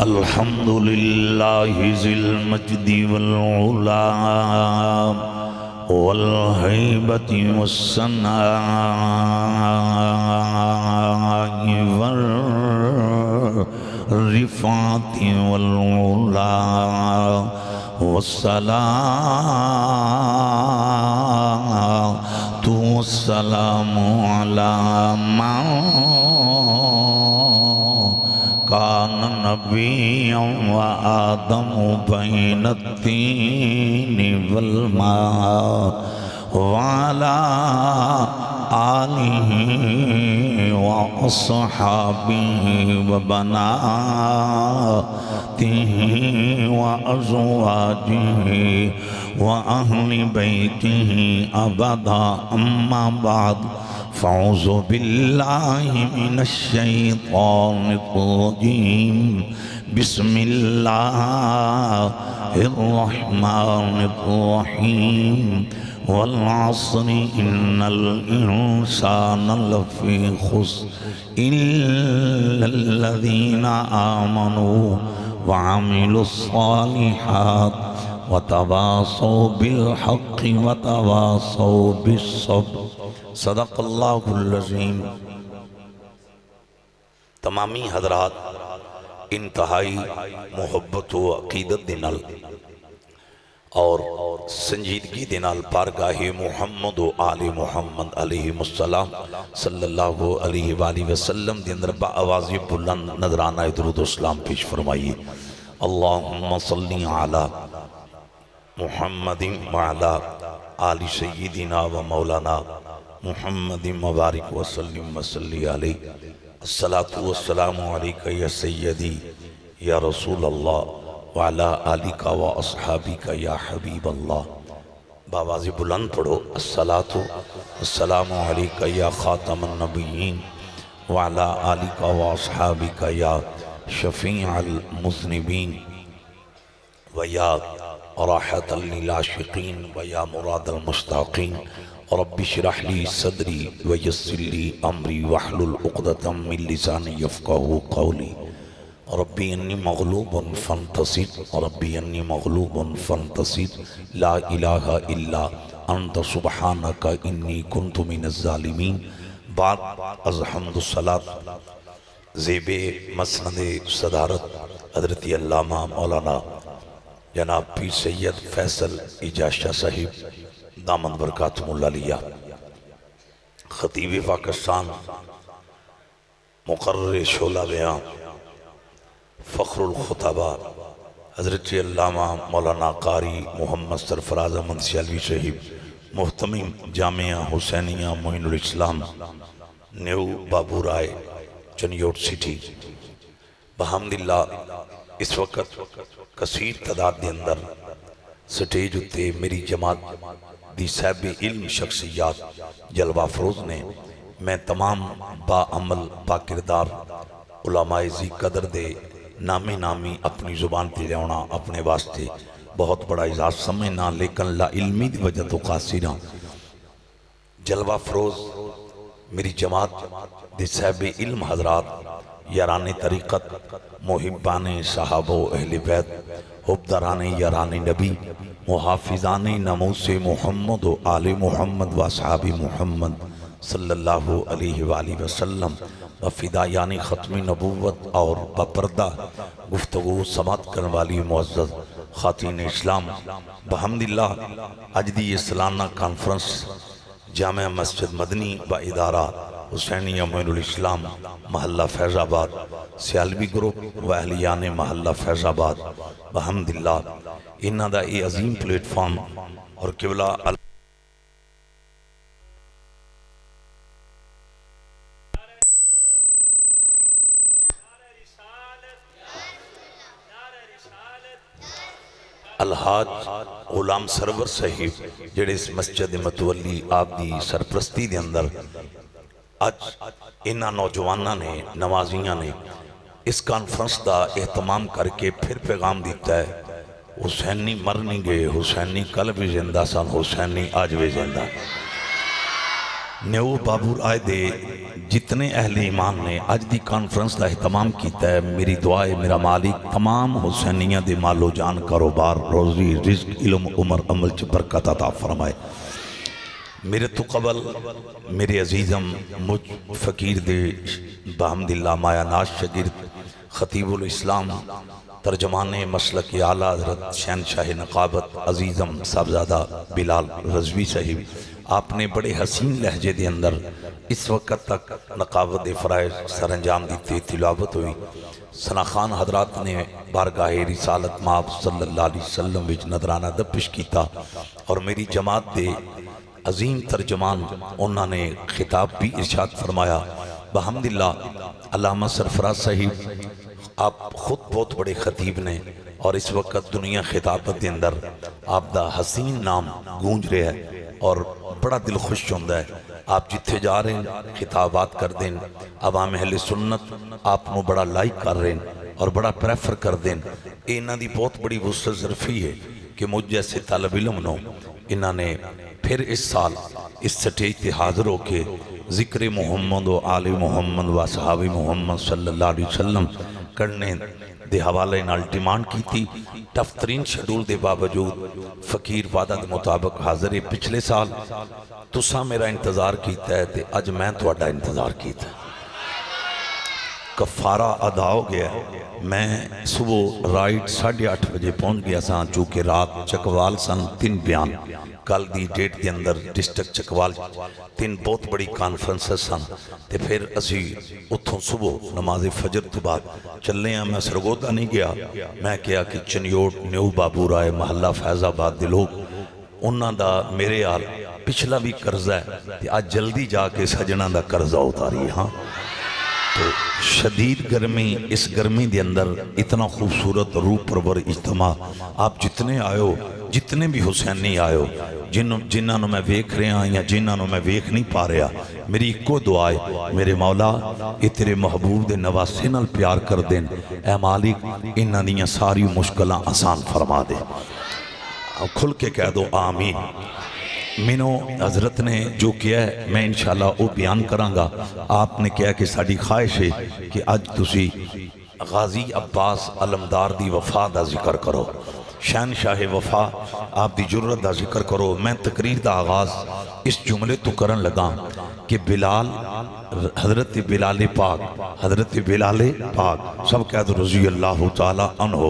الحمدللہ ذی المجد والعلا والہیبۃ والثناء والرفعۃ والعلا والصلاۃ والسلام علی من کان نبیا وآدم بین الطین والماء وعلی آلہ وأصحابہ وبناتہ وأزواجہ وأہل بیتہ ابدا اما بعد فاعوذ باللہ من الشیطان الرجیم بسم اللہ الرحمن الرحیم والعصر ان الانسان لفی خسر الا الذین آمنوا وعملوا الصالحات وتواصوا بالحق وتواصوا بالصبر صدق اللہ العظیم۔ تمامی حضرات انتہائی محبت و عقیدت دینال اور سنجیدگی دینال پارگاہ محمد و آل محمد علیہ السلام صلی اللہ علیہ وآلہ وسلم دے اندر با آوازی بلند نظرانہ درود و اسلام پیش فرمائیے۔ اللہم صلی علی محمد وعلی آل سیدنا و مولانا محمد مبارک وسلم وصلی علیہ الصلاة والسلام علیکہ یا سیدی یا رسول اللہ وعلا آلکہ و اصحابکہ یا حبیب اللہ۔ باواز بلند پڑھو الصلاة والسلام علیکہ یا خاتم النبیین وعلا آلکہ و اصحابکہ یا شفیع المذنبین ویا راحت للعاشقین ویا مراد المشتاقین رب اشرح لی صدری ویسر لی امری واحلل عقدۃ من لسانی یفقہوا قولی ربی انی مغلوب فانتصر ربی انی مغلوب فانتصر لا الہ الا انت سبحانک انی کنت من الظالمین۔ بعد از حمد الصلاۃ زیب مسند صدارت حضرت علامہ مولانا جناب پیر سید فیصل اعجاز شاہ صاحب دامن برکاتہم اللہ لیا، خطیب پاکستان، مقرر شعلہ بیان، فخر الخطبہ حضرت علامہ مولانا قاری محمد سرفراز احمد سیالوی صاحب، محتمم جامعہ حسینیہ معین الاسلام نیو بابو رائے چنیوٹ سٹی۔ بحمداللہ اس وقت کثیر تعداد دے اندر سٹیج اتے میری جماعت دی صاحب علم شخصیات جلوہ فروز نے میں تمام با عمل با کردار علماء ذی قدر دے نامی اپنی زبان تے لیونا اپنے واسطے بہت بڑا اعزاز سمجھنا، لیکن لا علمی دی وجہ تو قاصرہ جلوہ فروز میری جماعت دے صاحب علم حضرات یاران طریقت محبان صحابہ و اہل بیت حبداران یاران نبی محافظان ناموس محمد و آل محمد و اصحاب محمد صلی اللہ علیہ وآلہ وسلم و فدایان ختم نبوت اور بپردہ گفتگو سماعت کرنے والی معزز خاتین اسلام، بحمداللہ آج دی یہ سالانہ کانفرنس جامع مسجد مدنی و ادارہ حسینیہ معین الاسلام محلہ فیض آباد سیالوی گروپ و اہلیان محلہ فیض آباد، بحمداللہ انہاں دا یہ عظیم پلیٹ فارم اور قبلہ الحاج غلام سرور صاحب جڑے اس مسجد متولی آپ دی سرپرستی دے اندر آج انہاں نوجوانہ نے نوازیاں نے اس کانفرنس دا اہتمام کر کے پھر پیغام دیتا ہے حسینی مر نہیں گئے، حسینی کل بھی زندہ سن، حسینی آج بھی زندہ۔ نیو بابور آئے دے جتنے اہل ایمان نے اج دی کانفرنس کا اہتمام کیتا ہے، میری دعا ہے میرا مالک تمام حسینیہ دے مال و جان کاروبار روزی رزق علم عمر عمل چ برکت عطا فرمائے۔ میرے تو قبل میرے عزیزم مجھ فقیر دے بحمداللہ مایا ناز شگرد خطیب الاسلام ترجمان مسلک اعلیٰ حضرت شہنشاہ نقابت عزیزم صاحبزادہ بلال رضوی صاحب، آپ نے بڑے حسین لہجے دے اندر اس وقت تک نقابت دے فرائض سر انجام دیتے تلاوت ہوئی۔ ثنا خان حضرات نے بارگاہ رسالت مآب صلی اللہ علیہ وسلم وچ نذرانہ ادب پیش کیتا، اور میری جماعت دے عظیم ترجمان انہوں نے خطاب بھی ارشاد فرمایا۔ بحمداللہ علامہ سرفراز صاحب آپ خود بہت بڑے خطیب نے، اور اس وقت دنیا خطابت دے اندر آپ دا حسین نام گونج رہے ہیں اور بڑا دل خوش ہوندہ ہے۔ آپ جتھے جا رہے ہیں خطابات کر دیں، عوام اہل سنت آپ نو بڑا لائک کر رہے ہیں اور بڑا پریفر کر دیں۔ انہاں دی بہت بڑی وسعت ظرفی ہے کہ مجھ جیسے طالب علم نو انہاں نے پھر اس سال اس سٹیج تے حاضر ہو کے ذکر محمد و آل محمد و صحاب محمد صلی اللہ علیہ وسلم کرنے دے حوالے نال ڈیمانڈ کی تھی۔ دفترین شیڈول دے باوجود فقیر وعدہ دے مطابق حاضر ہے۔ پچھلے سال تسا میرا انتظار کیتا ہے تے اج میں تہاڈا انتظار کیتا ہے۔ کفارہ ادا ہو گیا ہے۔ میں صبح رائٹ 8:30 بجے پہنچ گیا سا، چونکہ رات چکوال سن 3 بیان کل the debt they another district Chakwal 3 بہت بڑی کانفرنسز سن، تے پھر اسی اتھوں صبح نماز فجر تو بعد چلے ہیں۔ میں سرگودا نہیں گیا، میں کیا کہ چنیوٹ نیو بابور آئے محلہ فیض آباد دے لوگ انہاں دا میرے آل پچھلا بھی قرضہ ہے تے آج جلدی جا کے سجنہ دا قرضہ اتاری۔ ہاں تو شدید گرمی، اس گرمی دے اندر اتنا خوبصورت روح پرور اجتماع، آپ جتنے آئے ہو، جتنے بھی حسینی آئے ہو، جنہاں نو میں ویکھ رہا ہاں یا جنہاں نو میں ویکھ نہیں پا رہا، میری ایکو دعا ہے میرے مولا یہ تیرے محبوب دے نواسے نال پیار کر دیں، اے مالک انہاں دیاں ساری مشکلاں آسان فرما دے۔ کھل کے کہہ دو آمین۔ مینو حضرت نے جو کیا ہے میں انشاءاللہ وہ بیان کرانگا۔ آپ نے کیا کہ ساڑی خواہش ہے کہ آج تسی غازی عباس علمدار دی وفا دا ذکر کرو، شہنشاہ وفا آپ دی جرت دا ذکر کرو۔ میں تقریر دا آغاز اس جملے تو کرن لگا کہ بلال، حضرت بلال پاک، حضرت بلال پاک سب کہہ دو رضی اللہ تعالیٰ عنہ،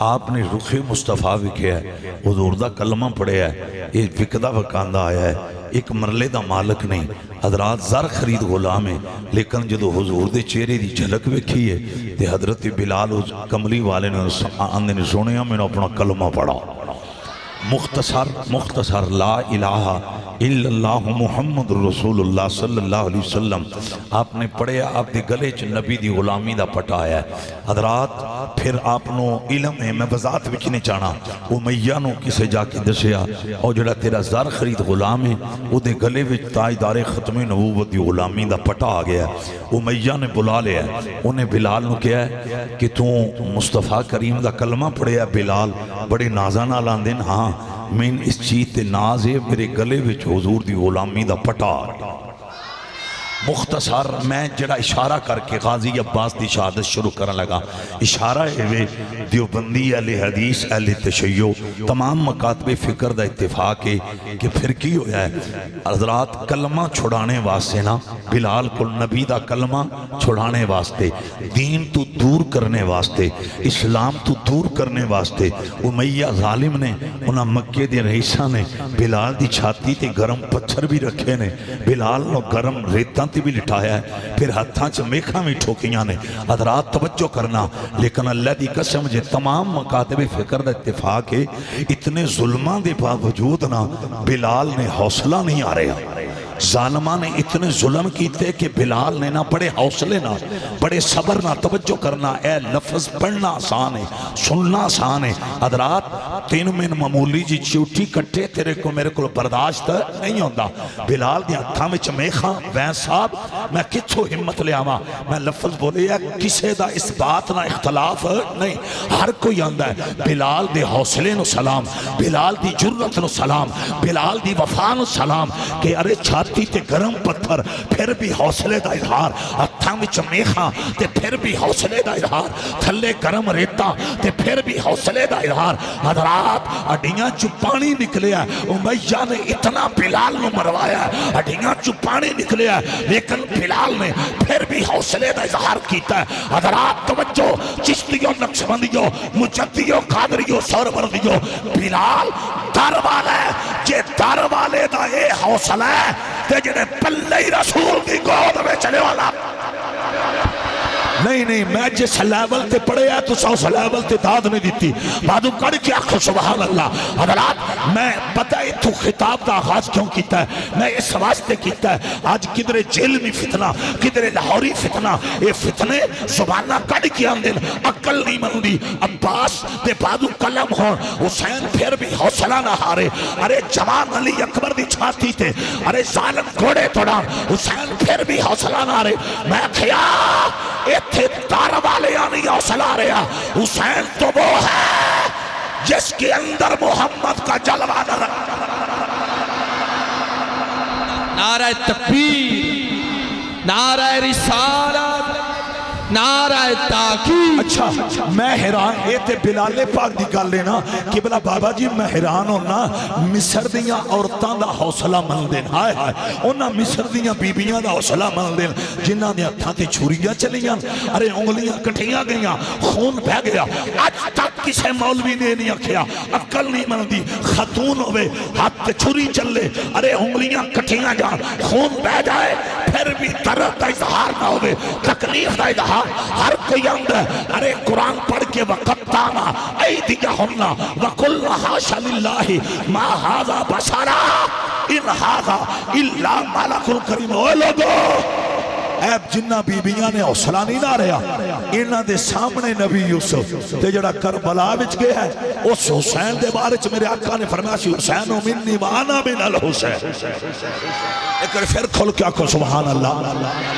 آپ نے رخ مصطفیٰ وکھیا ہے، حضور دا کلمہ پڑھے ہے، یہ وکدہ وکاندہ آیا ہے، ایک مرلے دا مالک نہیں۔ حضرات زر خرید غلام ہے، لیکن جدو حضور دے چہرے دی جھلک وکھی ہے تے حضرت بلال کملی والے نے سنیا میں نے اپنا کلمہ پڑھا۔ مختصر لا الہ الا اللہ محمد رسول اللہ صلی اللہ علیہ وسلم آپ نے پڑھے، آپ دے گلے چ نبی دی غلامی دا پٹا آیا ہے۔ حضرات پھر آپ نو علم ہے، میں وضاحت وچ نہیں چاہنا، امیہ نو کسے جا کے دسیا اور جڑا تیرا زر خرید غلام ہے او دے گلے وچ تاجدار ختم نبوت دی غلامی دا پٹا آ گیا ہے۔ امیہ نے بلا لیا ہے، انہیں بلال نو کیا ہے کہ تو مصطفیٰ کریم دا کلمہ پڑھے ہے۔ بلال بڑے نازانہ لاندین، ہاں میں اس چیز تے ناز ہے، میرے گلے وچ حضور دی غلامی دا پٹا۔ مختصر میں جڑا اشارہ کر کے غازی عباس دی شہادت شروع کرنے لگا، اشارہ ہے دیوبندی اہل حدیث اہل تشیع تمام مکاتب فکر دا اتفاق ہے کہ پھر کی ہویا ہے۔ حضرات کلمہ چھڑانے واسطے نا، بلال کو نبی دا کلمہ چھڑانے واسطے، دین تو دور کرنے واسطے، اسلام تو دور کرنے واسطے امیہ ظالم نے انہاں مکے دے رئیساں نے بلال دی چھاتی تے گرم پتھر بھی رکھے نے، بلال نو گرم ریتاں تے بھی لٹایا ہے، پھر ہتھاں چ میکھاں بھی ٹھوکیاں نے۔ حضرات توجہ کرنا، لیکن اللہ دی قسم جے تمام مکاتب فکر دا اتفاق ہے، اتنے ظلمان دے باوجود نا بلال نے حوصلہ نہیں آ رہا۔ ظالمہ نے اتنے ظلم کیتے کہ بلال نے نہ بڑے حوصلے نہ بڑے صبر نہ، توجہ کرنا، اے لفظ پڑھنا آسان ہے، سننا آسان ہے۔ حضرات تین میں معمولی جی چوٹی کٹے تیرے کو میرے کو برداشت نہیں ہوندہ بلال دی ہتھاں وچ میخاں وین صاحب میں کتھوں ہمت لے آواں میں لفظ بولے ہے کسے دا اس بات نہ اختلاف نہیں ہر کوئی آندہ ہے بلال دی حوصلے نو سلام بلال دی جرت نو سلام بلال دی وفا نو سلام کہ ارے چھاتی تے گرم پتھر پھر بھی حوصلے دا اظہار ہتھاں وچ میخاں تے پھر بھی حوصلے دا اظہار تھلے گرم ریتا تے پھر بھی حوصلے دا اظہار حضرات اڈیاں چو پانی نکلے ہے امیہ نے اتنا بلال نو مروایا ہے اڈیاں چو پانی نکلے ہے لیکن بلال نے پھر بھی حوصلے دا اظہار کیتا ہے حضرات توجہ چشتیوں نقشبندیوں مجدیوں قادریوں سوربردیوں بلال در والا ہے جے در والے دا اے حوصلہ ہے تے جنہیں پلے رسول کی گود میں چلے والا نہیں میں جس لیول تے پڑے ہے تو سو لیول تے داد نہیں دیتی بادو کڑ کے آنکھو سبحان اللہ حضرات میں پتہ ہے تو خطاب دا آغاز کیوں کیتا ہے میں اس واسطے کیتا ہے آج کدھر جیل میں فتنہ کدھر لاہوری فتنہ اے فتنے زبانہ کڑ کے آندن عقل نہیں مندی عباس دے بادو قلم ہون حسین پھر بھی حوصلہ نہ ہارے ارے جوان علی اکبر دی چھاتی تے ارے ظالم گھوڑے توڑا حسین پھر بھی حوصلہ نہ ہارے میں کھیا تھے دار والے آنی حوصلہ رہا حسین تو وہ ہے جس کے اندر محمد کا جلوہ نہ نعرہ تکبیر نعرہ رسالت نعرہ تاکید اچھا میں حیران اے تے بلال پاک دی گل لینا کہ بلا بابا جی میں حیران ہونا مصر دیاں عورتاں دا حوصلہ من دین ہائے ہائے انہاں مصر دیاں بیبیاں دا حوصلہ من دین جنہاں دیاں ہتھاں تے چھریاں چلیاں ارے انگلیاں کٹھیاں گئیاں خون بہ گیا آج تک کسے مولوی نے نہیں آکھیا عقل نہیں مندی خاتون ہوئے ہاتھ تے چھری چلے ارے انگلیاں کٹھیاں جان خون بہ جائے پھر بھی درد دا اظہار نہ ہوئے تکلیف دا اظہار ہر کوئی اندر ارے قرآن پڑھ کے وقتانا ایدیہنہ وَقُلْنَ حَاشَ لِلَّهِ مَا هَذَا بَشَرًا إِنْ هَذَا إِلَّا مَلَكٌ كَرِيمٌ اوہ لوگو ایب جنہ بیبیاں نے حوصلہ نہیں نہ رہا انہاں دے سامنے نبی یوسف تے جڑا کربلا وچ گیا ہے اس حسین دے بارے چ میرے آقا نے فرمایا سی حسین منی وانا من الحسین ایک پھر کھل کے آقا سبحان اللہ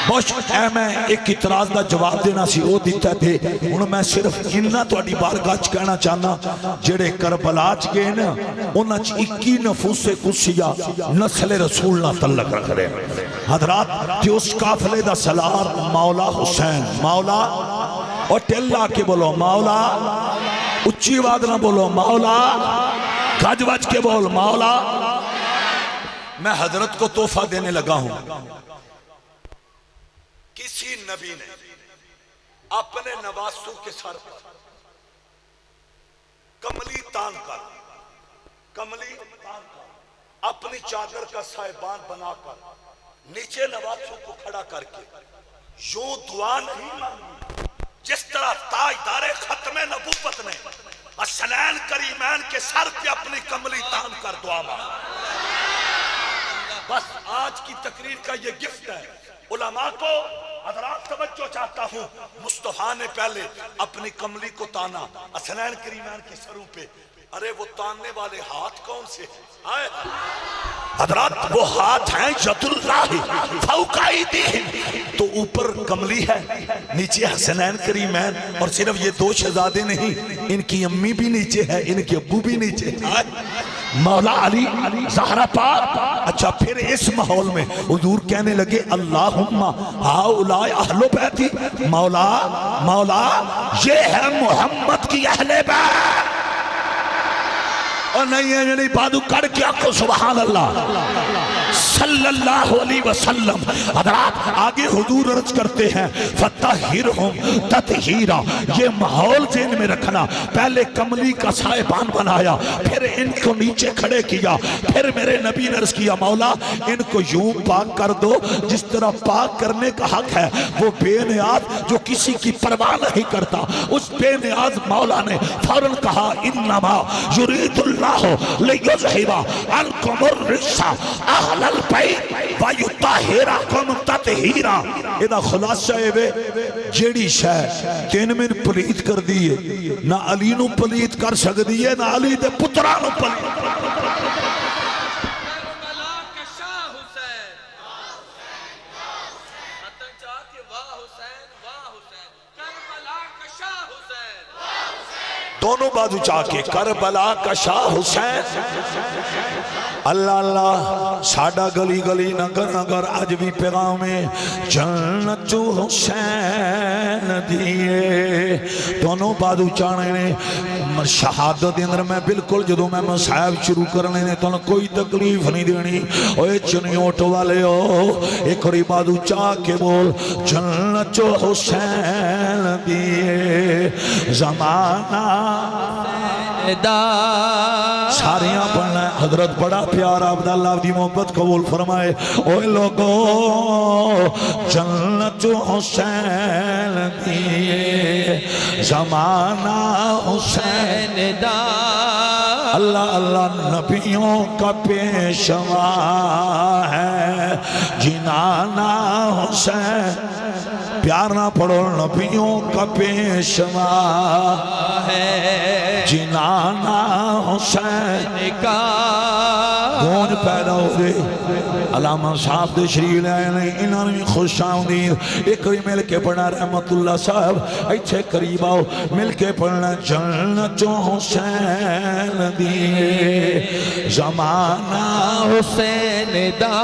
بوش اے میں ایک اعتراض دا جواب دینا سی او دیتا تھے انہوں میں صرف انہاں تو اڈی بارگاہ چ کہنا چاہنا جڑے کربلا چ گئے نا انہاں چ 21 نفوس قدسیہ نسل رسول نہ تعلق رکھ رہے حضرات کہ اس قافلے دا سلار مولا حسین مولا اور ٹیلا کے بولو مولا اچھی آواز نہ بولو مولا گج وج کے بول مولا میں حضرت کو تحفہ دینے لگا ہوں کسی نبی نے اپنے نواسوں کے سر پر کملی تان کر اپنی چادر کا صاحبان بنا کر نیچے نواسوں کو کھڑا کر کے یوں دعا نہیں مانگی جس طرح تاجدار ختم نبوت نے حسنین کریمین کے سر پہ اپنی کملی تان کر دعا مانگی بس آج کی تقریر کا یہ گفٹ ہے علماء کو حضرات توجہ چاہتا ہوں مصطفیٰ نے پہلے اپنی کملی کو تانا حسنین کریمین کے سروں پہ ارے وہ تاننے والے ہاتھ کون سے آئے حضرات وہ ہاتھ ہیں ید اللہ فوق ایدیہم تو اوپر کملی ہے نیچے حسنین کریمین اور صرف یہ دو شہزادے نہیں ان کی امی بھی نیچے ہے ان کی ابو بھی نیچے ہے مولا علی زہرہ پاک اچھا پھر اس ماحول میں حضور کہنے لگے اللہم ہاؤلائی اہل بیتی مولا یہ ہے محمد کی اہل بیت اور نہیں ہے یعنی بادو کڑ کے آنکھو سبحان اللہ صلی اللہ علیہ وسلم حضرات آگے حضور عرض کرتے ہیں فَتَحِرْهُمْ تَتْحِيرًا یہ ماحول ذہن میں رکھنا پہلے کملی کا صاحبان بنایا پھر ان کو نیچے کھڑے کیا پھر میرے نبی نے عرض کیا مولا ان کو یوں پاک کر دو جس طرح پاک کرنے کا حق ہے وہ بے نیاز جو کسی کی پرواہ نہیں کرتا اس بے نیاز مولا نے فوراً کہا انما یرید اللہ لیذہب عنکم الرجس اہل آلل بیت وَيُطَهِّرَكُمْ تَطْهِيرًا۔ یہ خلاصہ ہے جیڑی شے تین من پلیت کر دیئے نہ علی نو پلیت کر سکتی ہے نہ علی دے پتران نو پلیت کر دونوں بازو چاہ کے کربلا کا شاہ حسین۔ اللہ اللہ ساڑھا گلی گلی نگر نگر آج بھی پیغام جنت حسین دیئے۔ دونوں بازو چاہنے نے شہادت اندر میں بالکل جدو میں مصائب شروع کرنے نے تو کوئی تکلیف نہیں دینی۔ اوے چنیوٹ والے ہو ایک اور بازو چاہ کے بول جنت حسین دیئے۔ زمانہ ساریاں پڑھنا ہے حضرت بڑا پیارا عبداللہ دی محبت قبول فرمائے۔ اوہ لوگوں جنت حسین دیئے زمانہ حسین دا۔ اللہ اللہ نبیوں کا پیشوا ہے جنانا حسین۔ پیار نہ پڑھو نبیوں کا پیشوا ہے جنانا حسین کا۔ گونج پیدا ہو دے علامہ صاحب دے شریف لے آئے نے انہوں نے خوش آمدید ایک کوئی مل کے پڑھنا رحمت اللہ صاحب ایچھے قریب آؤ مل کے پڑھنا جنت حسین دیئے زمانہ حسین دا۔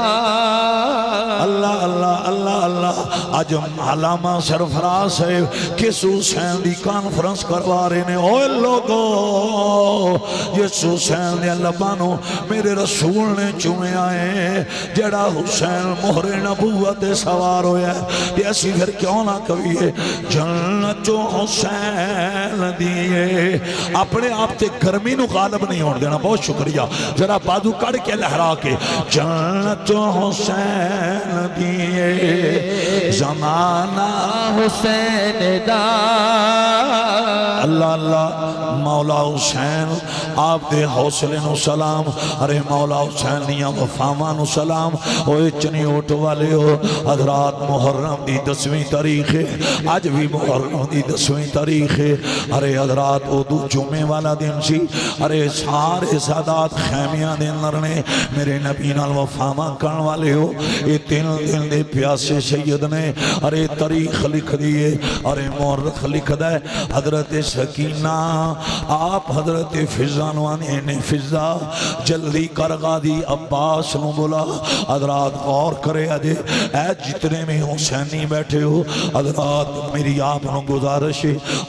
اللہ اللہ اللہ اللہ آج علامہ سرفراز صاحب کس حسین دی کانفرنس کروا رہے نے۔ اوہ لوگو یہ حسین دے لبانوں میرے رسول نے چومے آئے جڑا حسین مہر نبوت سوار ہویا ہے۔ یہ ایسی پھر کیوں نہ کبھی جنت حسین دیئے۔ اپنے آپ تے گرمی نو غالب نہیں ہونے دینا۔ بہت شکریہ ذرا بازو کڑ کے لہرا کے جنت حسین دیئے زمانہ حسین دا۔ اللہ اللہ مولا حسین آپ دے حوصلے نو سلام۔ ارے مولا حسین نیاں وفاما نو سلام۔ اوہ چنی اوٹ والے ہو حضرات محرم دی 10ویں تاریخ ہے آج بھی محرم دی 10ویں تاریخ ہے۔ ارے حضرات اودو جمعے والا دن سی ارے سارے سادات خیمیاں دن لرنے میرے نبی نال وفاما کرن والے ہو۔ یہ تین دن دے پیاسے سید نے ارے تاریخ لکھ دیئے ارے مورخ لکھ دے حضرت سکینہ آپ حضرت فضانوانی نے فضا جلدی کر غازی عباس نو بولا۔ حضرات غور کرے اجے اے جتنے میں حسینی بیٹھے ہو حضرات میری آپ نو گزارش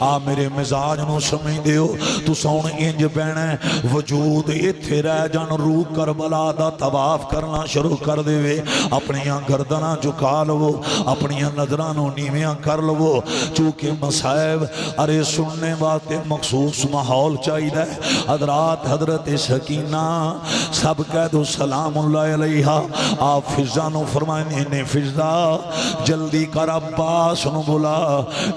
آپ میرے مزاج نو سمجھ دے ہو تو سون انج بینے وجود ایتھے رہ جان روح کربلا دا طواف کرنا شروع کر دے وے اپنیاں گردناں جھکا لو اپنیاں نظرانوں نیویاں کر لو چونکہ مصائب ارے سننے باتیں مخصوص ماحول چاہی دے۔ حضرات حضرت سکینہ سب کہہ دو سلام اللہ علیہ آپ فضا نو فرمائیں نے فضا جلدی کر عباس نو بلا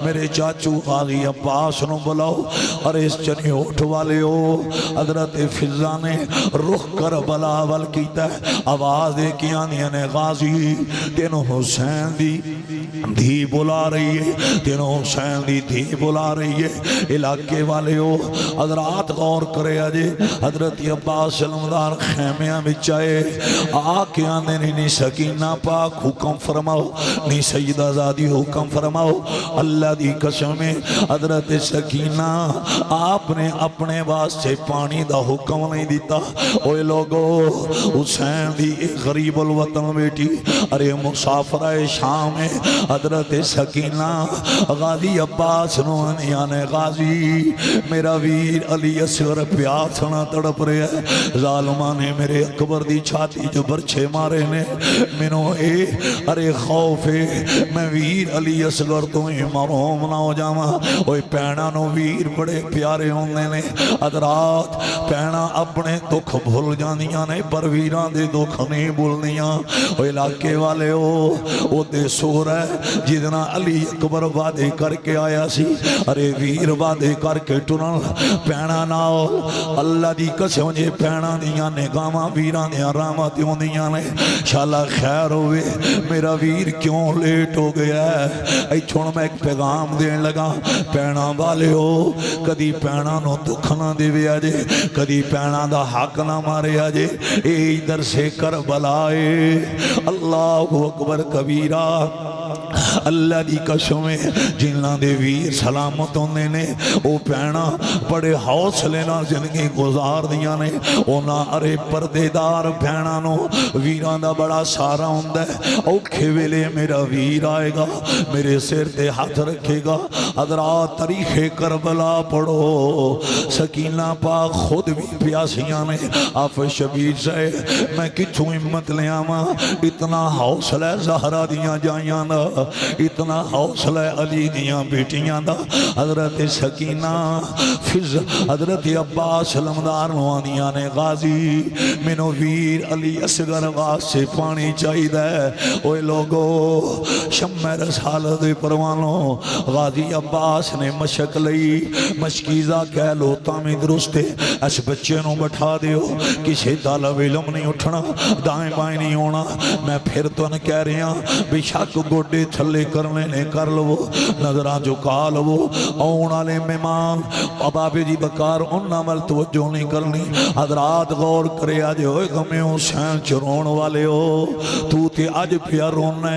میرے چاچو غازی عباس نو بلاؤ اور اس چنی اٹھ والے ہو۔ حضرت فضا نے رخ کر بلاول کیتا ہے آواز دے کیا نے غازی تینو حسین دی بلا رہی ہے تینو حسین دی بلا رہی ہے علاقے والے ہو۔ حضرات غور کرے آجے حضرت عباس سلمدار خیمیاں بچائے آکے آنے نہیں سکینہ پاک حکم فرماؤ نہیں سیدہ زادی حکم فرماؤ اللہ دی قسمیں حضرت سکینہ آپ نے اپنے واسطے پانی دا حکم نہیں دیتا۔ اوے لوگو حسین دی غریب الوطن بیٹی ارے مسافرہ شام میں حضرت سکینہ غازی عباس نوانیانے غازی میرا ویر علی اصغر پیاسنا تڑپ رہے ہے ظالمہ نے میرے اکبر دی چھاتی جو برچے مارے نے منو اے ارے خوف ہے میں ویر علی اصغر تو ہی مرحوم نہ ہو جاما۔ اوہ پینا نو ویر بڑے پیارے ہونے نے حضرات پینا اپنے دکھ بھول جانیاں نے پر ویران دے دکھ نہیں بھولنیاں۔ اوہ علاقے والے ہو او دے سو رہے جدنا علی اکبر وعدے کر کے آیا سی ارے ویر وعدے کر کے ٹرن پینا نال اللہ دی قسم جے پینا دیاں نے گاواں ویراں دیاں راواں دیوں دیاں نے شالا خیر ہوئے میرا ویر کیوں لیٹ ہو گیا ہے ایتھوں میں ایک پیغام دین لگا پینا والے ہو کدی پینا نو دکھ نہ دے آجے کدی پینا دا حق نہ مارے آجے اے ادھر سے کربلائے اللہ اکبر کبیرہ اللہ دی قسم جنہاں دے ویر سلامت ہوندے نے او پینا بڑے حوصلے نال زندگی گزار دیاں نے اونا ارے پردے دار پینا نو ویران دا بڑا سارا ہوندا ہے اوکھے ویلے میرا ویر آئے گا میرے سر تے ہاتھ رکھے گا حضرات تاریخ کربلا پڑھو سکینہ پاک خود بھی پیاسیاں نے آپ شبیر سے میں کچھوں ہمت لے آواں اتنا حوصلہ زہرا دیاں جائیاں نا اتنا حوصلہ علی دیاں بیٹیاں دا حضرت سکینہ فض حضرت عباس علمدار نوانیاں نے غازی منو ویر علی اصغر غاز سے پانی چاہی دے اوے لوگو شمع رسالت پروانوں غازی عباس نے مشک لئی مشکیزہ کہہ لو تامی درستے اس بچے نو بٹھا دیو کسی طالب علم نہیں اٹھنا دائیں بائیں نہیں ہونا میں پھر تو نہ کہہ رہا بے شک گوڑے تھلے کرنے نے کر لو نظران جو کال وہ اون آلے مہمان ابابے جی بکار ان عمل توجہ نہیں کرنی حضرات غور کرے آج ہوئے غمی حسین چرون والے ہو تو تے آج پیا رونے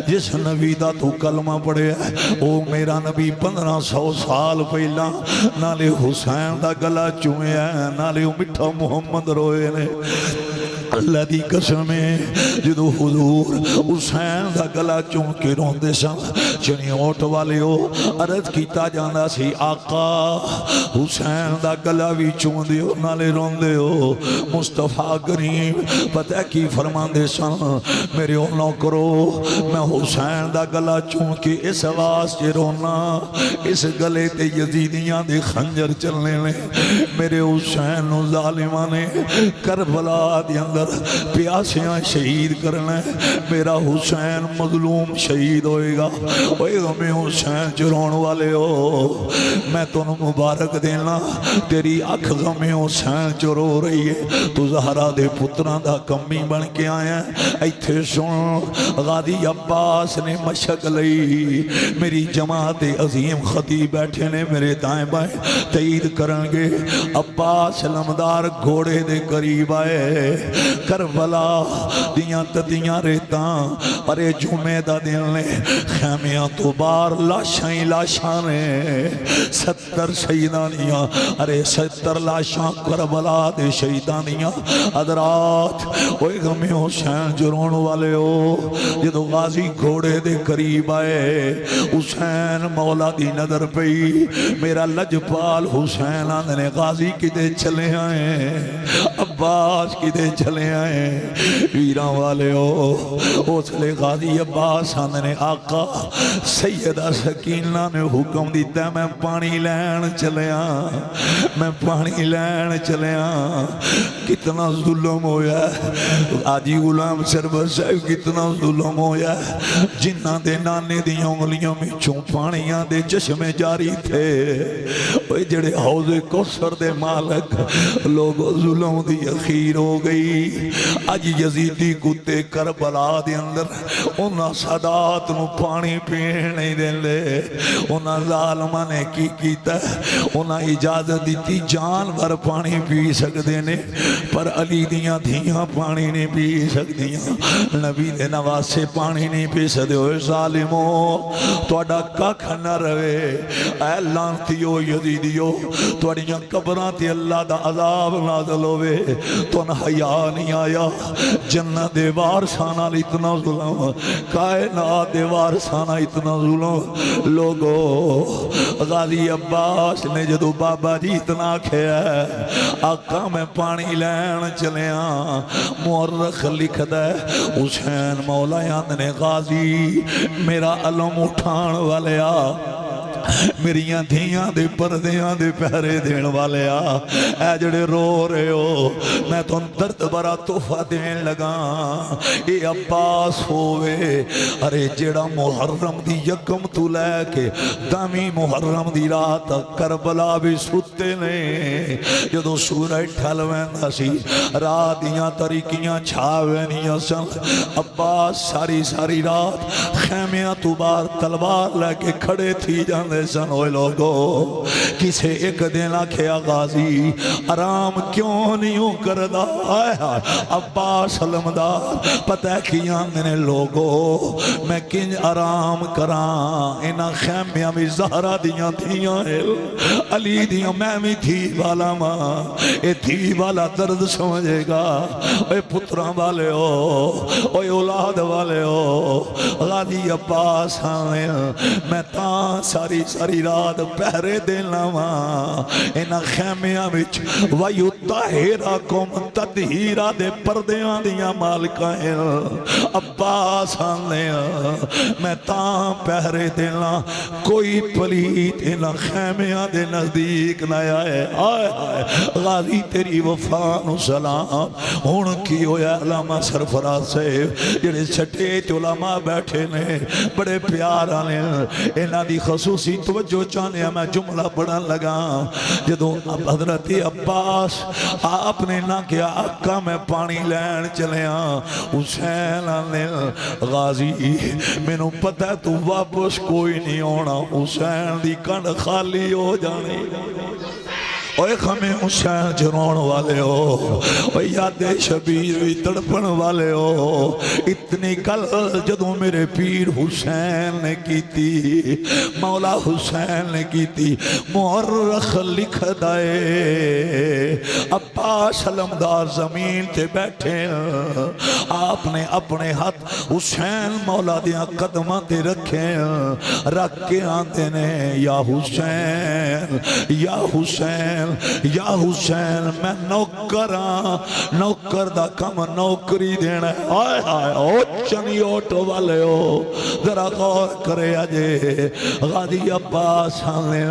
جس نبی دا تو کلمہ پڑے او میرا نبی 1500 سال پہلا نالے حسین دا گلا چوئے ہیں نالے مٹھا محمد روئے نے اللہ دی قسم ہے جدو حضور حسین دا گلا چون کے روندے سا چنی اوٹ والے ہو عرض کیتا جانا سی آقا حسین دا گلا بھی چون دیو نالے روندے ہو مصطفیٰ کریم پتہ کی فرمان دے سا میرے اونو کرو میں حسین دا گلا چون کے اس واسطے رونا اس گلے تے یزیدیاں دے خنجر چلنے لیں میرے حسین و ظالمانے کربلا دی اندر پیاسیاں شہید کرنا ہے میرا حسین مظلوم شہید ہوئے گا اوے غمی حسین چرون والے ہو میں تو مبارک دینا تیری اکھ غمی حسین چرو رہی ہے تو زہرا دے پتران دا کمی بن کے آیا ایتھے سن غازی عباس نے مشک لئی میری جماعت عظیم خطیب بیٹھے نے میرے دائیں بائیں تئید کرنگے عباس علمدار گھوڑے دے قریب آئے کربلا دیاں تدیاں ریتاں ارے جمعہ دا دن نے خیمیاں تو بار لاشائیں لاشانے 70 شہیدانیاں ارے 70 لاشاں کربلا دے شہیدانیاں حضرات اوے غمی حسین جرون والے ہو جدو غازی گھوڑے دے قریب آئے حسین مولا دی نظر پئی میرا لجپال حسین آنے غازی کی دے چلے آئے عباس کی دے چلے آئے ویران والے ہو اس لے غازی عباس آنے آقا سیدہ سکینہ نے حکم دیتا میں پانی لین چلے آن میں پانی لین چلے آن کتنا ظلم ہویا ہے آجی غلام سرور صاحب کتنا ظلم ہویا ہے جنہ دے نانے دی انگلیوں میں چون پانیاں دے چشمے جاری تھے وہ جڑے حوض کوثر دے مالک لوگوں ظلم دی اخیر ہو گئی آج یزیدی کتے کربلا دے اندر انہاں صدات نو پانی پین نہیں دے لے انہاں ظالمہ نے کی کیتا ہے انہاں اجازت دیتی جانور پانی پی سکتے نے پر علی دیاں دھیاں پانی نہیں پی سکتیاں نبی دے نواز سے پانی نہیں پی سکتے ہوئے ظالموں توڑا ککھ نہ روے اے لانتیو یزیدیو توڑیاں قبران تے اللہ دا عذاب نازل ہوئے تو نہ حیاء نہیں آیا جنہ دیوار سانا اتنا ظلم کائنات دیوار سانا اتنا ظلم لوگو غازی عباس نے جدو بابا جی اتنا کھیا ہے آقا میں پانی لین چلے آن مورخ لکھ دے حسین مولا یاند نے غازی میرا علم اٹھان والے میریاں دھیاں دے پردیاں دے پہرے دین والے اے جڑے رو رہے ہو میں تو درد برا تحفہ دین لگا اے عباس ہوئے ارے جڑا محرم دی یکم تو لے کے دامی محرم دی رات کربلا بھی ستے نے جدو سورج ٹھلویں دا سی رات دیاں تاریکیاں چھاویں نہیں سن عباس ساری رات خیمیاں تو بار تلوار لے کے کھڑے تھی جاندے سن ہوئے لوگو کسے ایک دن آکھیا غازی آرام کیوں نہیں ہوں کردہ عباس علمدار پتہ کیاں میں لوگو میں کنج آرام کران انہاں خیمیاں بھی زہرہ دیاں دیاں علی دیاں میں بھی تھی والا ماں اے تھی والا درد سمجھے گا اے پتران والے ہو اے اولاد والے ہو غازی عباس آنے میں تاں ساری رات پہرے دینا ماں انہاں خیمیاں بچ وَيُطَّهِرَكُمْ تَطْهِيرًا دے پردیاں دیاں مالکائیں عباس آنے میں تاں پہرے دینا کوئی پلیت انہاں خیمیاں دے نزدیک نہ آئے غازی تیری وفان سلام ہون کی ہویا علامہ سرفراز سے جڑے چھٹے علماء بیٹھے نے بڑے پیار آنے انہاں دی خصوصی توجہ چاہنے میں جملہ پڑھن لگا جدو حضرت عباس آپ نے نہ کیا آقا میں پانی لین چلے حسین آنے غازی میں نو پتہ تو واپس کوئی نہیں ہونا حسین دی کنڈ خالی ہو جانے اوے خمیں حسین جرون والے ہو اوے یاد شبیر بھی تڑپن والے ہو اتنی کل جدو میرے پیر حسین نے کی تھی مولا حسین نے کی تھی مورخ لکھ دائے عباس علمدار زمین تے بیٹھے آپ نے اپنے ہاتھ حسین مولا دیا قدمہ تے رکھے رکھ کے آتے نے یا حسین یا حسین یا حسین میں نوکر دا کم نوکری دینا ہے آئے آئے او چنی اوٹو والے ہو ذرا غور کرے آجے غازی عباس آنے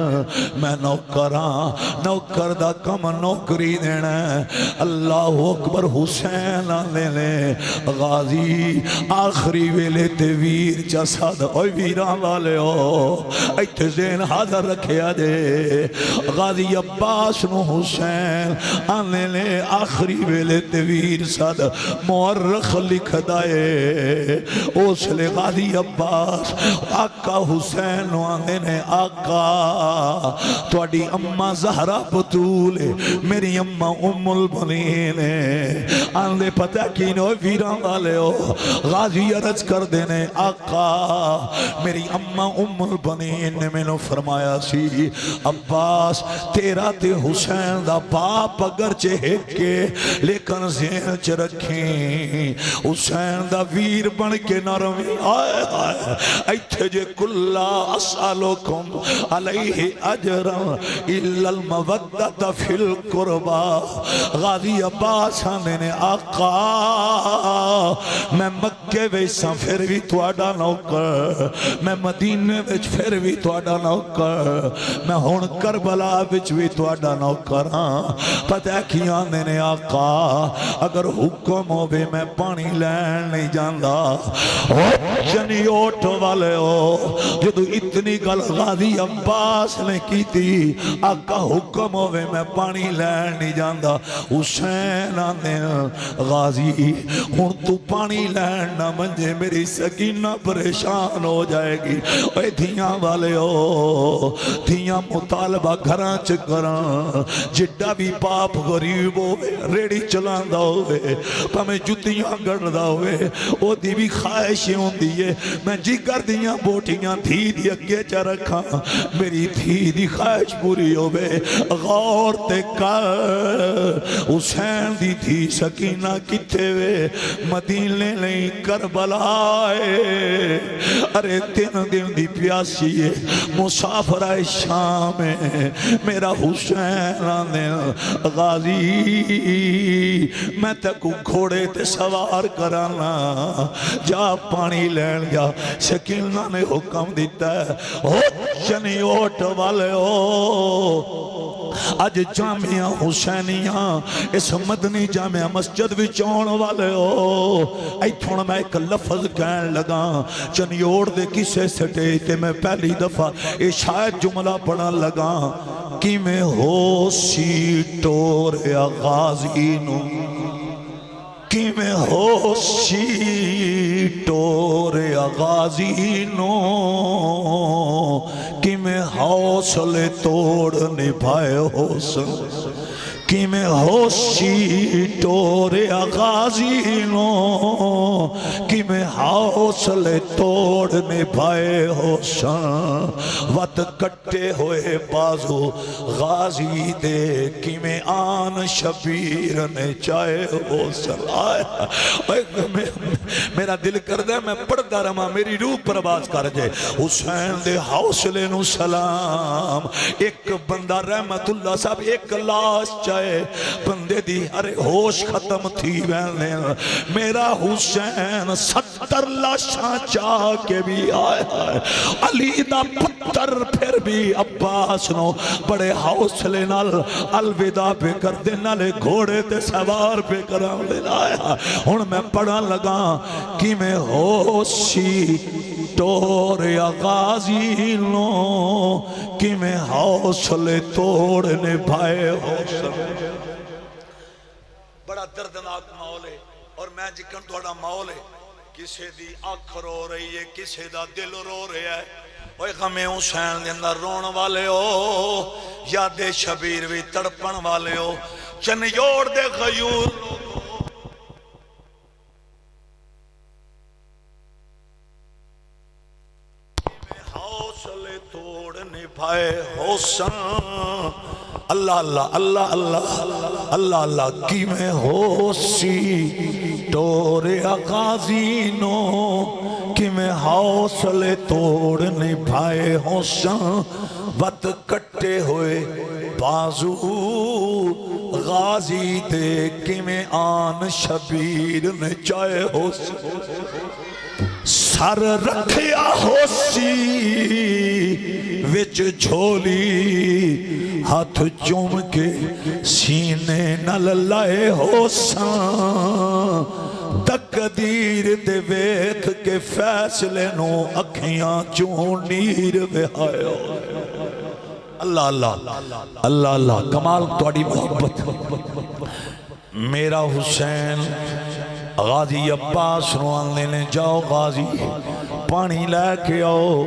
میں نوکر دا کم نوکری دینا ہے اللہ اکبر حسین آنے لے غازی آخری ویلے تے ویر جسد اوہ ویران والے ہو ایتے زین حاضر رکھے آجے غازی عباس نو حسین آنے لے آخری ویلے تویر صد مورخ لکھ دائے اس لے غازی عباس آقا حسین نو آنے لے آقا توڑی اممہ زہرہ بطولے میری اممہ البنین آنے پتہ کینو ویران والے ہو غازی عرض کر دینے آقا میری اممہ البنین نے میں نے فرمایا سی عباس تیرا تے حسین دا باپ اگر چہے کے لیکن ذہن چ رکھیں حسین دا ویر بن کے نرمی آئے آئے ایتھے جے کلا اسالکم علیہ اجرا الا المودۃ فی القربا غازی عباس نے آقا میں مکے ویسا پھر بھی تواڈا نوکر میں مدینے وچ پھر بھی تواڈا نوکر میں ہن کربلا وچ بھی تواڈا نوکر ہاں پتہ کیاں نے آقا اگر حکم ہوئے میں پانی لین نہیں جاندا جنی اوٹ والے ہو جدو اتنی گل غازی عباس نے کی تھی آقا حکم ہوئے میں پانی لین نہیں جاندا حسین آنے غازی ہن تو پانی لین نہ منجے میری سکینہ پریشان ہو جائے گی اے دھیاں والے ہو دھیاں مطالبہ گھراں چکراں جڈا بھی باپ غریب ہوئے ریڑی چلاندہ ہوئے پہمیں جتیاں گڑدہ ہوئے او دی بھی خواہشیں ہوں دیئے میں جگر دیاں بوٹیاں تھی دی اگے چا رکھا میری تھی دی خواہش پوری ہوئے غور تے کر حسین دی تھی سکینہ کتے وے مدینے نہیں کربلائے ارے 3 دن دی پیاسی ہے مسافرہ شام ہے میرا حسین آنے غازی میں تکو گھوڑے تے سوار کرانا جا پانی لین جا شکیلہ نے حکم دیتا ہے او چنیوٹ والے ہو اج جامعہ حسینیاں اس مدنی جامعہ مسجد وچون والے ہو ایتھون میں ایک لفظ کہن لگا چنیوڑ دے کسے سٹے تے میں پہلی دفعہ اے شاید جملہ پڑھا لگا کی میں ہو سی ٹور یا غازی نو کی میں ہو سی ٹور یا غازی نو کی میں حوصلے توڑ نبھائے حوصل کی میں ہوشی ٹورے غازی نو کی میں حوصلے توڑ نبھائے حوصل وط کٹے ہوئے بازو غازی دے کی میں آن شبیر نے چاہے حوصل میرا دل کر دے میں پڑھتا رہا میری روح پرواز کر جائے حسین دے حوصلے نو سلام ایک بندہ رحمت اللہ صاحب ایک لاش چاہے بندے دی ارے ہوش ختم تھی ویلنے میرا حسین 70 لاشاں چاہ کے بھی آئے علی دا پتر پھر بھی عباس نو بڑے حوصلے نال الوداع پہ کر دے نالے گھوڑے تے سوار پہ کرام لینا آیا ہن میں پڑھا لگا کہ میں ہوشی ٹور یا غازی نو کہ میں حوصلے توڑ نبھائے حوصلے بڑا دردناک ماحول ہے اور میں جکن توڑا ماحول ہے کسے دی آنکھ رو رہی ہے کسے دا دل رو رہا ہے اوہ غم حسین دے اندر رون والے ہو یاد شبیر بھی تڑپن والے ہو چنیوڑ دے غیور حوصلے توڑ نبھائے حسن اللہ اللہ اللہ اللہ اللہ اللہ کی میں ہوسی ٹورے غازی نو کی میں حوصلے توڑ نبھائے حسن وط کٹے ہوئے بازو غازی دے کی میں آن شبیر نے چاہے حسن سر رکھیا ہوسی وچ جھولی ہاتھ چوم کے سینے نل لائے ہوساں تقدیر دے ویکھ کے فیصلے نو اکھیاں چون نیر وہائے اللہ اللہ اللہ اللہ کمال توڑی محبت میرا حسین غازی عباس روان لینے جاؤ غازی پانی لے کے آؤ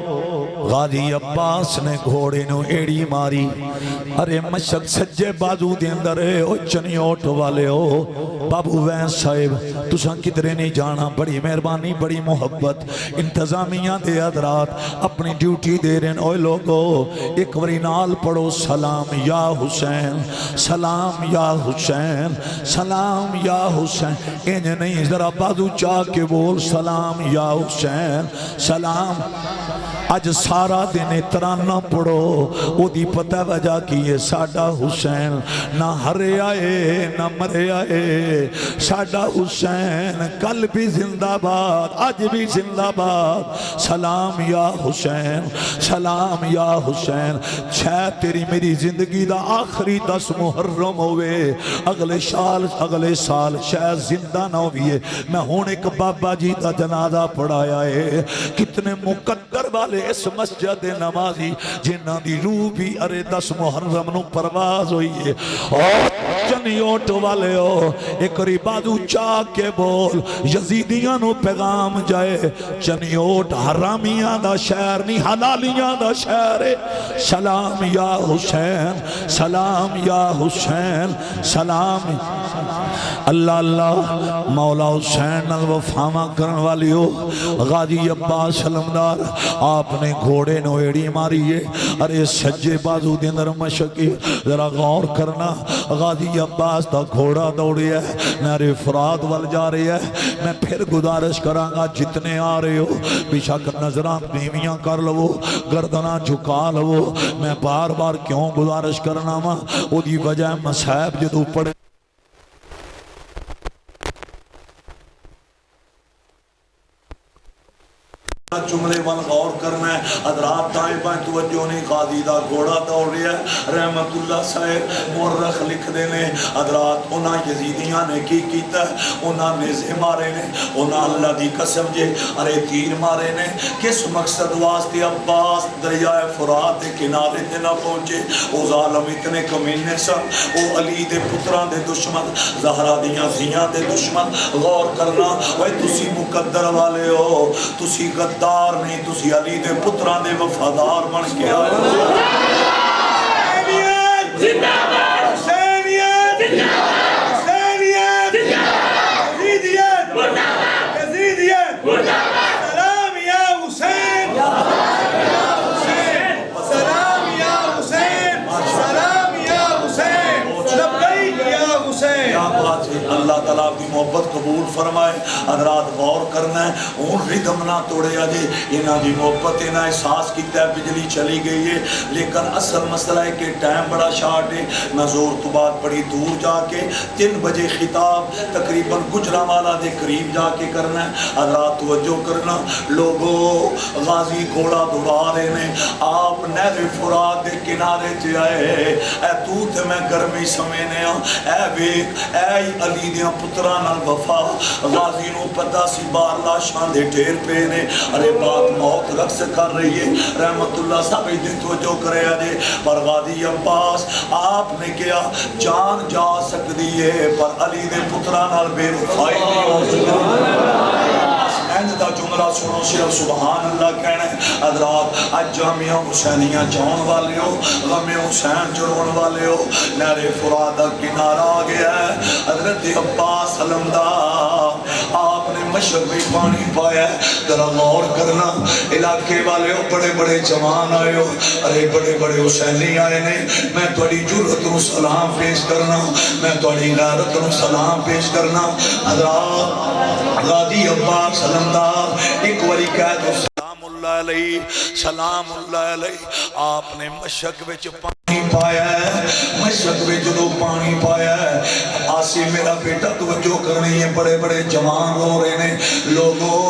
غازی عباس نے گھوڑے نو ایڑی ماری ارے مشک سجے بازو دے اندر ہے او چنیوٹ والے ہو بابو وین صاحب تساں کدرے نہیں جانا بڑی مہربانی بڑی محبت انتظامیہ دے حضرات اپنی ڈیوٹی دے رہن اوے لوگو ایک وری نال پڑھو سلام یا حسین سلام یا حسین سلام یا حسین انج نہیں ذرا بازو چاہ کے بول سلام یا حسین سلام اج سارا دن ترانہ پڑھو او دی پتہ وجہ کی یہ ساڑھا حسین نہ ہرے آئے نہ مرے آئے ساڑھا حسین کل بھی زندہ باد آج بھی زندہ باد سلام یا حسین سلام یا حسین چھے تیری میری زندگی دا آخری 10 محرم ہوئے اگلے سال شاید زندہ نہ ہوئے میں ہون ایک بابا جی دا جنازہ پڑھایا ہے کتنے مقدر والے اس مسجد نمازی جنہ دی روح بھی ارے 10 محرم نو پرواز ہوئی ہے چنیوٹ والے ہو ایک بازو چاہ کے بول یزیدیاں نو پیغام جائے چنیوٹ حرامیاں دا شہر نہیں حلالیاں دا شہر ہے سلام یا حسین سلام یا حسین سلام اللہ اللہ مولا حسین الوفامہ کرن والی ہو غازی عباس سلمدار آپ نے گھوڑے نو ایڑی ماری ہے ارے سجے بازو دے اندر مشکی ذرا غور کرنا غازی عباس دا گھوڑا دوڑی ہے میرے فراد وال جا رہی ہے میں پھر گزارش کرانگا جتنے آ رہے ہو بیشک نظران نیمیاں کر لو گردنا جھکا لو میں بار بار کیوں گزارش کرنا ماں او دی وجہ مسائب جدو پڑے جملے ون غور کرنا ہے حضرات دائیں بائیں توجہ نہیں غازی دا گھوڑا دوڑ رہا ہے رحمت اللہ صاحب مورخ لکھ دینے حضرات انہاں یزیدیاں نے کی کیتا ہے انہاں نیزے مارے نے انہاں اللہ دی قسم جے ارے تیر مارے نے کس مقصد واسطے عباس دریائے فرات دے کنارے تے نہ پہنچے او ظالم اتنے کمینے سن او علی دے پتراں دے دشمن زہرا دیاں زیاں دے دشمن غور کرنا اوے تسی مقدر والے ہو تسی غدار نہیں تسی علی دے پتران دے وفادار بن کے آئے حسینیت زندہ باد حسینیت زندہ باد حسینیت زندہ باد یزیدیت مردہ باد یزیدیت مردہ باد سلام یا حسین سلام یا حسین سلام یا حسین لبیک یا حسین کیا بات ہے اللہ تعالیٰ کی محبت قبول فرمائے حضرات غور کرنا ہے اون ردم نہ توڑے آجے انہاں دی محبت انہاں احساس کیتا ہے بجلی چلی گئی ہے لیکن اصل مسئلہ ہے کہ ٹائم بڑا شارٹ ہے میں زور تو بات بڑی دور جا کے 3 بجے خطاب تقریباً گجرانوالہ دے قریب جا کے کرنا ہے حضرات توجہ کرنا لوگوں غازی گھوڑا دوڑا رہے نے آپ نہر فرات دے کنارے تے آئے اے تو تے میں گرمی سمینے اے ویک اے علی دیاں پتران الوفا غازی نو پتہ سی بار لاشاں دے ڈھیر پہ نے ارے بات موت رقص کر رہی ہے رحمت اللہ صاحب دن توجہ کرے آجے پر غازی عباس آپ نے کیا جان جا سکتی ہے پر علی دے پتران البے رفائی نہیں ہو سکتی اینڈ دا جملہ سنو صرف سبحان اللہ کہنا ہے حضرات آج جامعہ حسینیاں جان والے ہو غم حسین جرون والے ہو نہر فرات دا کنارہ آ گیا ہے حضرت عباس علمدار آپ نے مشرق بھی پانی پایا ہے ذرا غور کرنا علاقے والے ہو بڑے بڑے جوان آئے ہو ارے بڑے بڑے حسینی آئے نے میں توڑی جرت نو سلام پیش کرنا میں توڑی غیرت نو سلام پیش کرنا حضرات غازی عباس علمدار ایک وری کہہ دو سلام اللہ علیہ سلام اللہ علیہ آپ نے مشرق وچ پانی پایا ہے مشرق میں جدو پانی پایا ہے آسی میرا بیٹا توجہ کرنی ہے بڑے بڑے جوان رو رہے نے لوگوں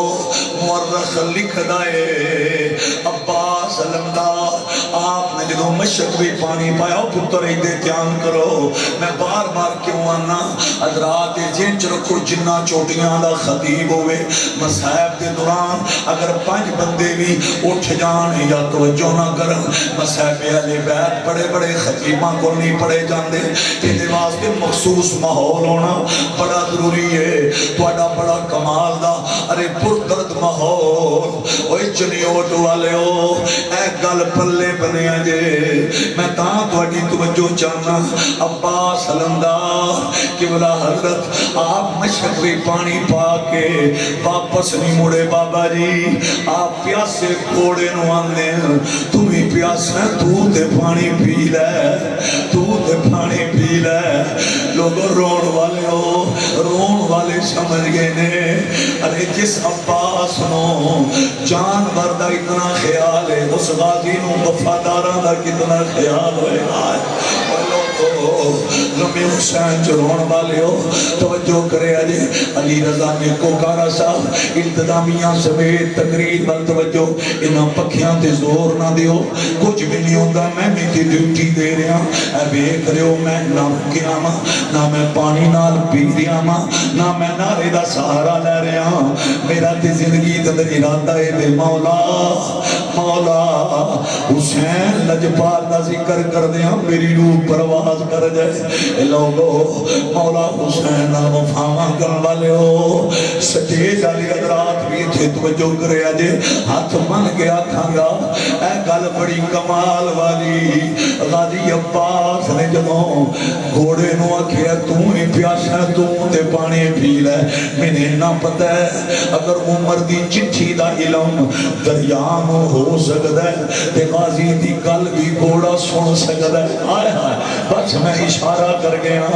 مورخ لکھ دائے عباس علمدار آپ نے جدو مشرق میں پانی پایا پتر ایدے دھیان کرو میں بار بار کیوں آنا حضرات جن چرکو جنہ چوٹیاں دا خطیب ہوئے مسائب دے دوران اگر 5 بندے بھی اٹھ جان یا توجہ نہ کرن مسائب اہل بیت بڑے بڑے خطیباں کو نہیں پڑے جاندے یہ واسطے مخصوص ماحول ہونا بڑا ضروری ہے توڑا بڑا کمال دا ارے پردرد ماحول اوہ چنیوٹ والے ہو اے گل پلے بنے آجے میں تاں توڑی توجہ چاہنا عباس علمدار کہ بلا حضرت آپ مشرقی پانی پا کے واپس نہیں مڑے بابا جی آپ پیاسے کوڑے نو آنے تمہیں پیاسے تو تے پانی پی تو تے پانی پی لے لوگ رون والے ہو رون والے سمجھ گئے نے ارے جس عباس نو جانور دا اتنا خیال ہے اس غازی نو وفادارہ دا کتنا خیال ہوئے اور غم حسین جو رون والے ہو توجہ کرے آجے علی رضا نے کوکارا صاحب انتظامیہ سمیت تقریر بل توجہ انہاں پکھیاں تے زور نہ دیو کچھ بھی نہیں ہوندہ میں میری ڈیوٹی دے رہا اے بیک رہے ہو میں نہ کیا ماں نہ میں پانی نال پی دیا ماں نہ میں نارے دا سہارا لے رہا میرا تے زندگی در ارادہ ہے دے مولا مولا حسین لجپال دا ذکر کر دیا میری روح پرواز کر جائے لوگو مولا حسین وفاواں کر والے ہو سٹیج علی حضرات بھی تھے توجہ کرے آجے ہاتھ من گیا کھانگا اے گل بڑی کمال والی غازی عباس نے جدوں گھوڑے نو آکھیا تو ہی پیاسا تو تے پانی پی لے میں نے نہ پتہ ہے اگر عمر دی چٹھی دا علم دریان ہو سکتا ہے تے غازی دی گل بھی گھوڑا سن سکتا ہے آئے آئے بس میں اشارہ کر گیا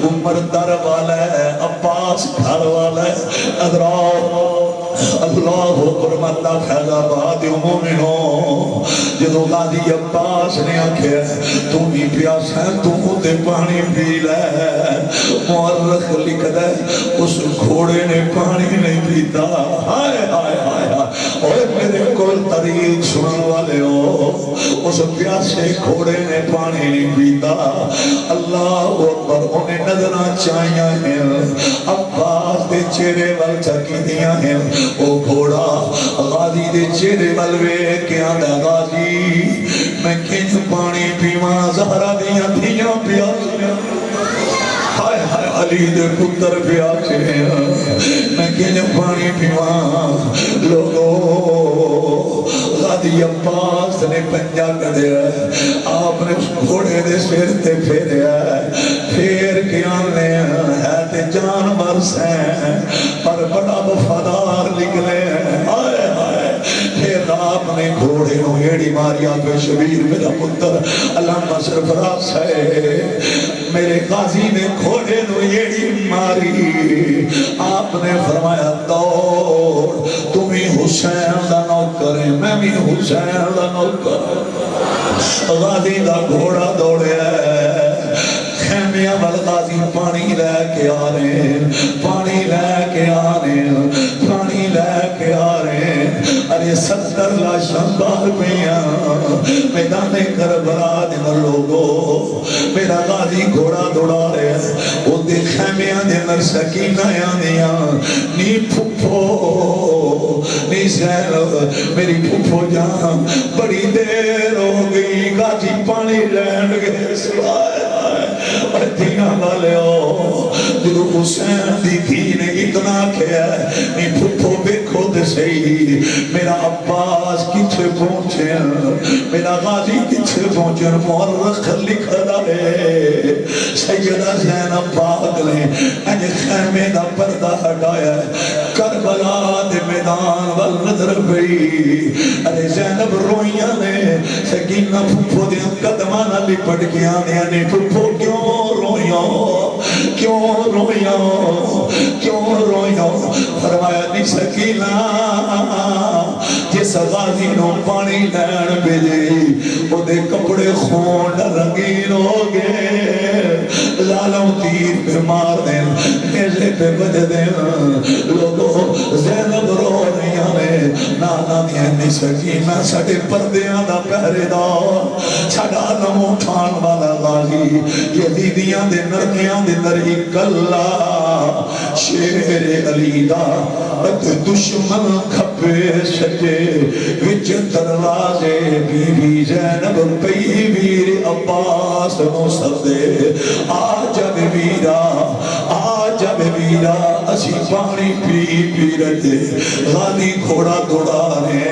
عمر در والا ہے عباس گھر والا ہے حضرات اللہ حکمت فیض آباد مومنوں جدو غازی عباس نے آکھیا تو بھی پیاسا ہے تو تے پانی پی لے مورخ لکھ دے اس گھوڑے نے پانی نہیں پیتا ہائے ہائے ہائے اور میرے کول طریق سنن والے ہو اس پیاسے گھوڑے نے پانی نہیں پیتا اللہ اکبر انہیں نظریں چاہیاں ہیں عباس دے چہرے وال چکی دیاں ہیں او گھوڑا غازی دے چہرے والوے کیا دا غازی میں کنج پانی پیواں زہرہ دیاں دیاں پیاسیاں ہائے ہائے علی دے پتر پیاسے میں کنج پانی پیواں لوگو غازی عباس نے پنجا کر دیا آپ نے اس گھوڑے دے سر تے پھیریا پھیر کے آنے ہے تے جانور سے پر بڑا وفادار نکلے آئے آئے پھر آپ نے گھوڑے نو ایڑی ماریا پہ شبیر میرا پتر علامہ سرفراز ہے میرے غازی نے گھوڑے نو ایڑی ماری آپ نے فرمایا دوڑ تمہیں حسین دا نوکر ہے میں بھی حسین دا نوکر غازی دا گھوڑا دوڑے خیمیاں والغازی پانی لے کے آ رہے ہیں پانی لے کے آ رہے ہیں پانی لے کے آ رہے ہیں ارے 70 لاشاں باہر پیاں میدان کربلا دن لوگو میرا غازی گھوڑا دوڑا رہے ہیں وہ دے خیمیاں دن سکینہ آنیاں نی پھپھو نی زینب میری پھپھو جان بڑی دیر ہو گئی غازی پانی لینڈ گئے سوائے اور دینا والے ہو جدو حسین دی تھی نے اتنا کیا نی پھپھو بیکھو دے سہی میرا عباس کچھے پہنچے میرا غازی کچھے پہنچے مورخ لکھ رہے سیدہ زینب پاک نے انج خیمے دا پردہ ہٹایا کربلا دے میدان وال نظر پئی ارے زینب روئیاں نے سکینہ پھپھو دے قدمانہ لپٹ گیا نے پھپھو کیوں رویاں کیوں رویاں کیوں رویاں فرمایا نہیں سکینہ جس غازی نو پانی لین بھیجی وہ دے کپڑے خون رنگین ہو گئے لالوں تیر پہ مار دیں نیزے پہ بج دیں لوگوں زینب رو رہی ہمیں نانا دیا نہیں سکینہ ساڑے پردیاں دا پہرے دار چھڑا نمو ٹھان والا غازی یزیدیاں دے نرمیاں دے نرہی کلا شیر علی دا دشمن کھپے سجے وچ دروازے بی بی زینب پئی ویر عباس نو سدے آجا بے ویرا آجا بے ویرا اسی پانی پی رہے غازی گھوڑا دوڑا رہے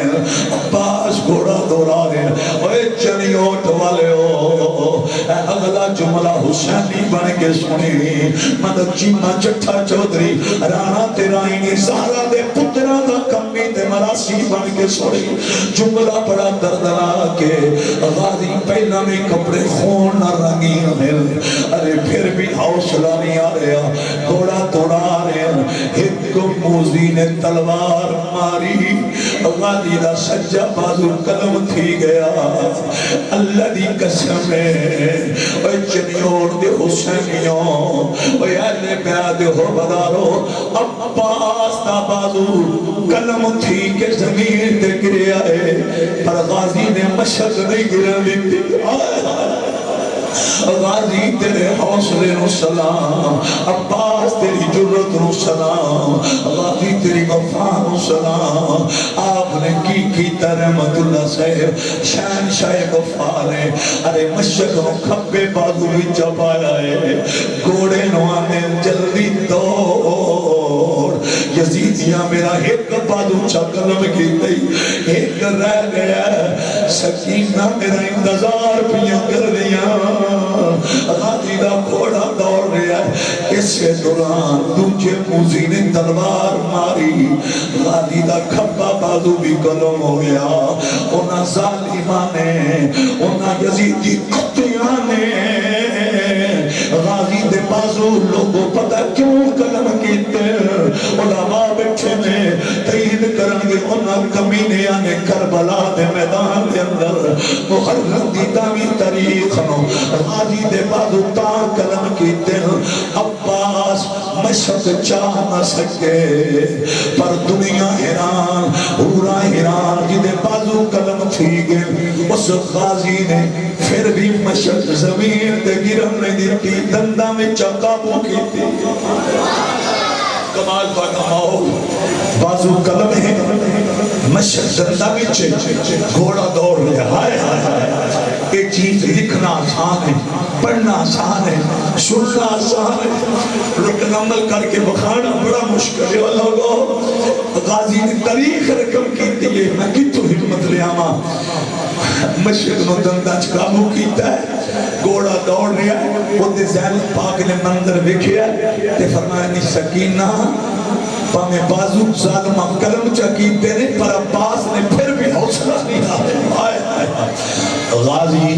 عباس گھوڑا دوڑا رہے اوے چنیوٹ والے ہو اگلا جملہ حسینی بن کے سنی مدد چیمہ چٹھا چودری رانا تیرائنی زہرہ دے پترہ دا کمی تے مراسی بن کے سنی جملہ بڑا دردنا کے غازی پہلا میں کپڑے خون نہ رنگین ہیں ارے پھر بھی حوصلہ نہیں آ رہا گھوڑا توڑا رہے ایک موزی نے تلوار ماری غازی دا سجا بازو قلم تھی گیا اللہ دی قسم ہے اوہ چنیور دے حسینیوں اوہ اہل بیاد ہو بدارو عباس دا بازو قلم تھی کہ زمین تے گریا ہے پر غازی نے مشک نہیں گرا لیتی غازی تیرے حوصلے نو سلام عباس تیری جرت نو سلام غازی تیری وفا نو سلام آپ نے کی رحمت اللہ صاحب شان شاہ وفا نے ارے مشک نو کھپے بازو بھی چپایا ہے گھوڑے نو آنے جلدی دوڑ یزیدیاں میرا ایک بازو چکلم کی گئی ایک رہ گیا سکینہ میرا انتظار پیا کر دیا غازی دا گھوڑا دوڑ رہا ہے اس سے دوران دوجہ موزی نے تلوار ماری غازی دا کھپا بازو بھی قلم ہو گیا انہاں ظالمان نے انہاں یزیدی کتیاں نے غازی دے بازو لوگوں پتہ کیوں قلم کیتے علماء بیٹھے میں تین محرم دی داوی تاریخ نو غازی دے بازو تاں قلم کیتے عباس مشق چاہ نہ سکے پر دنیا حیران پورا حیران جدے بازو قلم تھی گئے اس غازی نے پھر بھی مشق زمین تے گرم نہیں دیتی دندہ میں چاقابو کی تھی کمال فرماؤ بازو قلم ہے مشق زندہ بچے گھوڑا دوڑ لیا ہائے ہائے ہائے ایک چیز لکھنا آسان ہے پڑھنا آسان ہے سننا آسان ہے لیکن عمل کر کے بخانا بڑا مشکل ہے لوگو غازی نے تاریخ رقم کی تھی میں کتو حکمت لے آما مشق نو دندہ چکابو کیتا ہے گھوڑا دوڑ رہا ہے وہ دے زین پاک نے منظر بکھیا تے فرمایا نہیں سکینہ پامے بازو ظالمہ قلم چکیتے نے پر عباس نے پھر بھی حوصلہ نہیں آئے غازی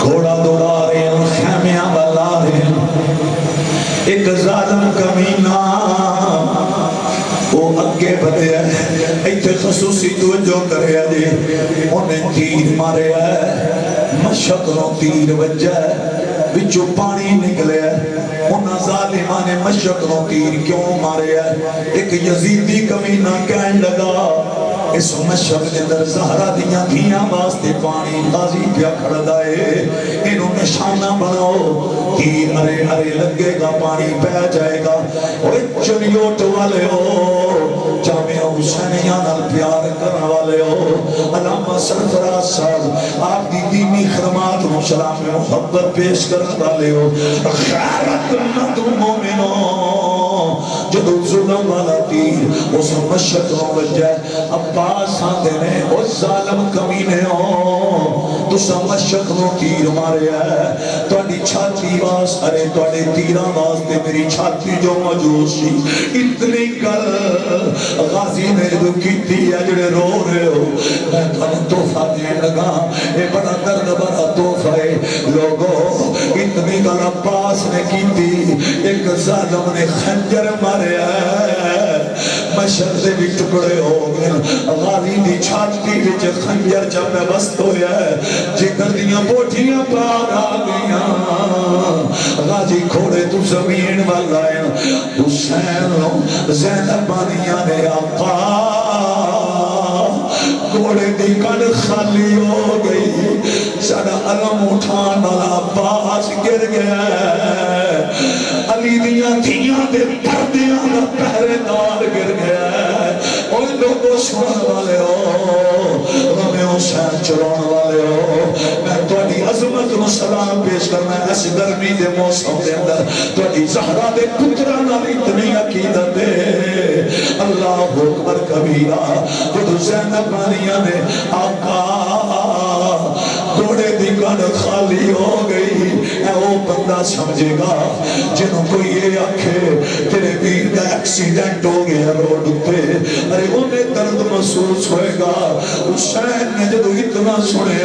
گھوڑا دوڑا رہے ہیں خیمیاں بلا رہے ہیں ایک ظالم کمینہ وہ اگے بڑھے ہے ایتھے خصوصی توجہ کرے جی انہیں تیر مارے ہے مشق نو تیر وجہ ہے بچو پانی نکلے ہے انہاں ظالمان نے مشق نو تیر کیوں مارے ہے ایک یزیدی کمینہ کہن لگا اس مشق کے در زہرہ دیاں دھیاں واسطے پانی غازی پیا کھڑ دائے انہوں نشانہ بناؤ تیر ارے ارے لگے گا پانی پہ جائے گا اوہ چنیوٹ والے ہو جامعہ حسینیاں نال پیار کرنے والے ہو علامہ سرفراز صاحب آپ دی دینی خدمات و سلام میں محبت پیش کرنے والے ہو خیرت نہ تو مومنوں جدو ظلم والا تیر اس مشق و وجہ عباس آتے نے اس ظالم کمینے ہو تو سا مشق و تیر مارے ہے تو انہی چھاتی واس ارے تو انہی تیران واسطے میری چھاتی جو موجود سی اتنی کل غازی نے جو کیتی ہے جڑے رو رہے ہو میں تو انہیں توفہ دیں لگا اے بڑا درد بڑا توفہ ہے لوگو اتنی کل عباس نے کیتی ایک ظالم نے خنجر مارے ہے مشق سے بھی ٹکڑے ہو گئے غازی دی چھاتی وچ خنجر جب میں بست ہویا ہے جگر دیاں بوٹیاں پار آ گئیاں غازی کھوڑے تو زمین والا ہے حسین زینبانیاں نے آقا گھوڑے دی کڑ خالی ہو گئی سارا علم اٹھان والا عباس گر گیا علی دیاں دھیاں دے پردیاں دا پہرے دار گر گیا اور لوگوں سنن والے ہو غم حسین چلون والے ہو میں تواڈی عظمت نو سلام پیش کرنا اس گرمی دے موسم دے اندر تواڈی زہرا دے پتراں نال اتنی عقیدت ہے اللہ اکبر کبیرہ جدو زینب مانیاں نے آقا گھوڑے دی کڑ خالی ہو گئی اے وہ بندہ سمجھے گا جنہوں کوئی یہ آنکھے تیرے ویر دا ایکسیڈنٹ ہو گیا روڈ پہ ارے انہیں درد محسوس ہوئے گا حسین نے جدو اتنا سنے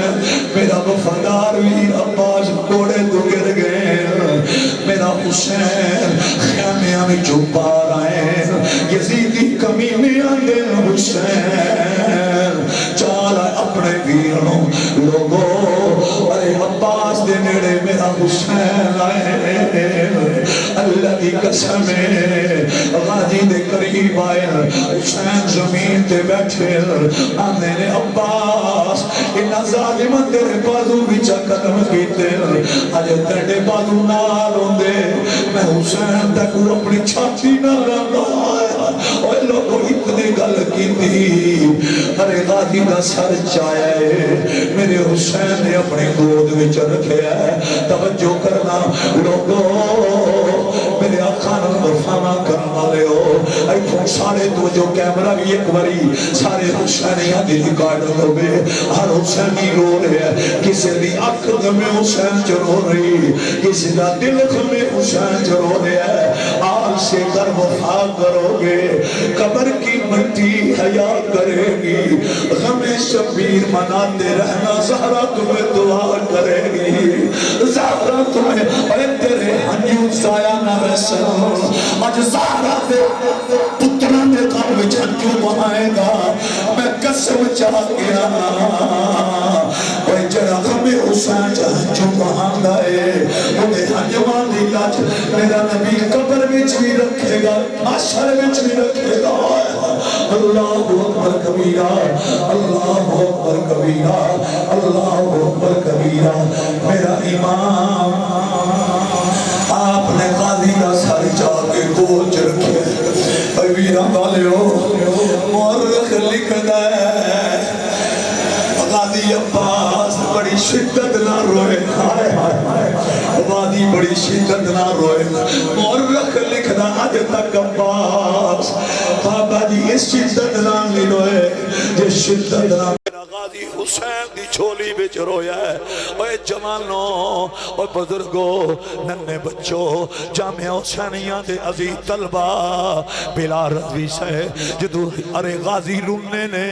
میرا وفادار ویر عباس گھوڑے تو گر گئے میرا حسین خیمیاں میں جو پار آئے یزیدی کمینے آئے حسین چالا اپنے ویروں لوگوں ارے عباس دے نیڑے میرا حسین آئے اللہ کی قسم ہے غازی دے قریب آئے حسین زمین تے بیٹھے آنے نے عباس انہا ظالمہ تیرے بازو بچا قدم کیتے آج تیرے بازو نال ہوندے میں حسین تک اپنی چھاتی نہ لگا اور لوگوں اتنے گل کی تھی ارے غازی دا سر چایا ہے میرے حسین نے اپنے گود وچ رکھے ہے توجہ کرنا لوگوں میرے آقا نال وفا کرن والے ہو ایتھوں سارے تو جو کیمرہ بھی ایک باری سارے حسینیاں دی ریکارڈ ہوے ہر حسینی رو رہے ہیں کسی دی اکھ غمے حسین چ رو رہی کسی دا دل غمے حسین چ رو رہا ہے آل سے کر وفا کرو گے قبر کی مٹی حیا کرے گی غم شبیر مناتے رہنا زہرا تمہیں دعا کرے گی زہرا تمہیں اور تیرے ہنیوں سایہ نہ رسل آج زہرا دے پتران دے قبر جھنجو بہائے گا میں قسم چاہ گیا جڑا ہمیں حسین جھنجو بہان دائے انہیں ہنجوان دی لاج میرا نبی قبر وچ بھی رکھے گا معاشر وچ بھی رکھے گا اللہ اکبر کبیرہ اللہ اکبر کبیرہ اللہ اکبر کبیرہ میرا امام آپ نے قاضی کا سر جا کے گوچ رکھے ویران والے ہو مورخ لکھتا ہے قاضی عباس بڑی شدت نہ روئے قاضی بڑی شدت نہ روئے مورخ لکھتا آج تک عباس بابا جی اس شدت نہ نہیں روئے جس شدت نہ غازی حسین دی چھولی بچ رویا ہے اوہ جوانوں اوہ بزرگوں ننے بچوں جامعہ حسینیاں دے عزیز طلبہ بلا رضوی سے جدو ارے غازی رونے نے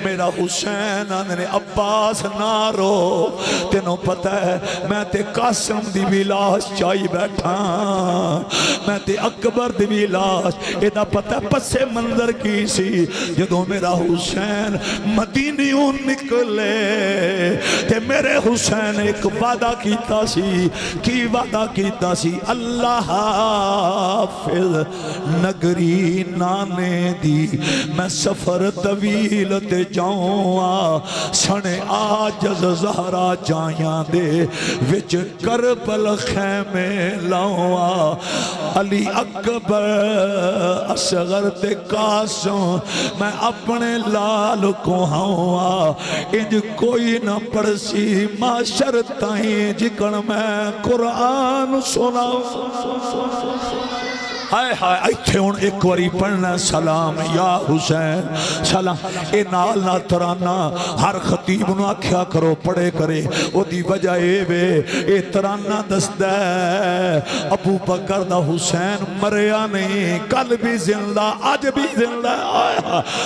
میرا حسین آنے عباس نہ رو تینوں پتہ ہے میں تے قاسم دی بھی لاش چائی بیٹھا میں تے اکبر دی بھی لاش ایدہ پتہ پس منظر کی سی جدو میرا حسین مدینیوں نکلے تے میرے حسین ایک وعدہ کیتا سی کی وعدہ کیتا سی اللہ حافظ نگری نانے دی میں سفر طویل تے جاؤں سنے آجز زہرا جائیاں دے وچ کربل خیمے لاؤں علی اکبر اصغر تے قاسم میں اپنے لال کو ہاؤں انج کوئی نہ پڑسی معاشر تائیں جکن میں قرآن سناؤں ہائے ہائے ایتھے ہون ایک واری پڑھنا سلام یا حسین سلام اے نال نہ ترانہ ہر خطیب نو آکھیا کرو پڑھے کرے او دی وجہ اے ترانہ دستہ ابو بکر دا حسین مریا نہیں کل بھی زندہ آج بھی زندہ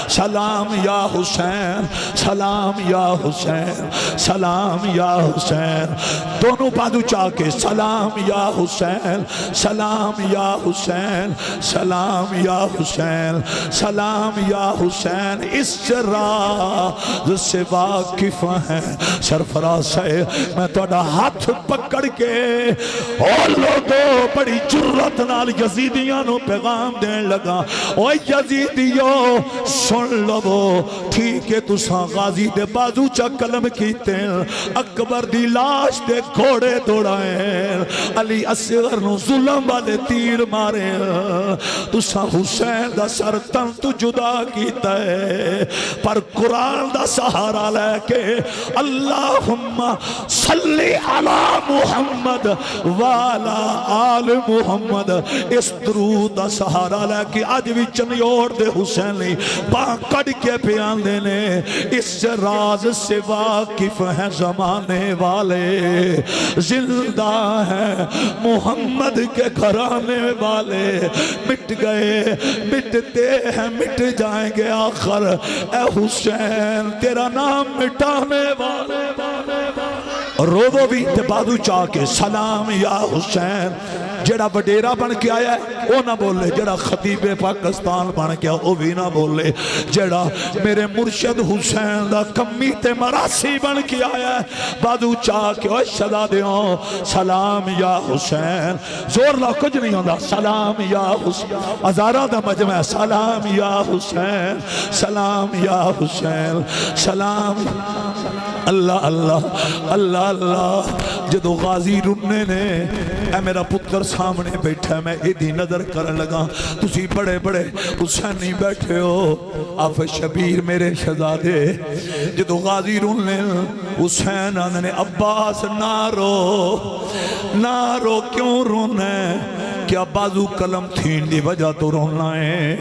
سلام یا حسین سلام یا حسین سلام یا حسین دونوں بازو چاہ کے سلام یا حسین سلام یا حسین سلام یا حسین سلام یا حسین اس راز سے واقف ہیں سرفراز ہے میں توڑا ہاتھ پکڑ کے اور لوگوں بڑی جرت نال یزیدیاں نو پیغام دین لگا اوہ یزیدیوں سن لو ٹھیک ہے تساں غازی دے بازو چا قلم کیتے اکبر دی لاش دے گھوڑے دوڑائیں علی اصغر نو ظلم والے تیر مارے تسا حسین دا سر تن تو جدا کیتا ہے پر قرآن دا سہارا لے کے اللہم صلی علی محمد والا آل محمد اس درود دا سہارا لے کے آج بھی چنیور دے حسینی کڑ کے پیان دینے اس راز سے واقف ہیں زمانے والے زندہ ہیں محمد کے گھرانے والے مٹ گئے مٹتے ہیں مٹ جائیں گے آخر اے حسین تیرا نام مٹانے والے روو بھی تبادو چاہ کے سلام یا حسین جڑا وڈیرا بن کے آیا ہے وہ نہ بولے جڑا خطیب پاکستان بن کے وہ بھی نہ بولے جڑا میرے مرشد حسین دا کمی تے مراسی بن کے آیا ہے بادو چاہ کے اوہ شدا دیوں سلام یا حسین زور لا کچھ نہیں ہوندہ سلام یا حسین ہزارہ دا مجمع سلام یا حسین سلام یا حسین سلام اللہ اللہ اللہ اللہ جدو غازی رننے نے اے میرا پتر سامنے بیٹھا میں ایدھی نظر کرن لگا تسی بڑے بڑے حسین نہیں بیٹھے ہو آپ شبیر میرے شہزادے جدو غازی رننے حسین آنے عباس نہ رو کیوں رونے کیا بازو کلم تھین دی وجہ تو رونا ہے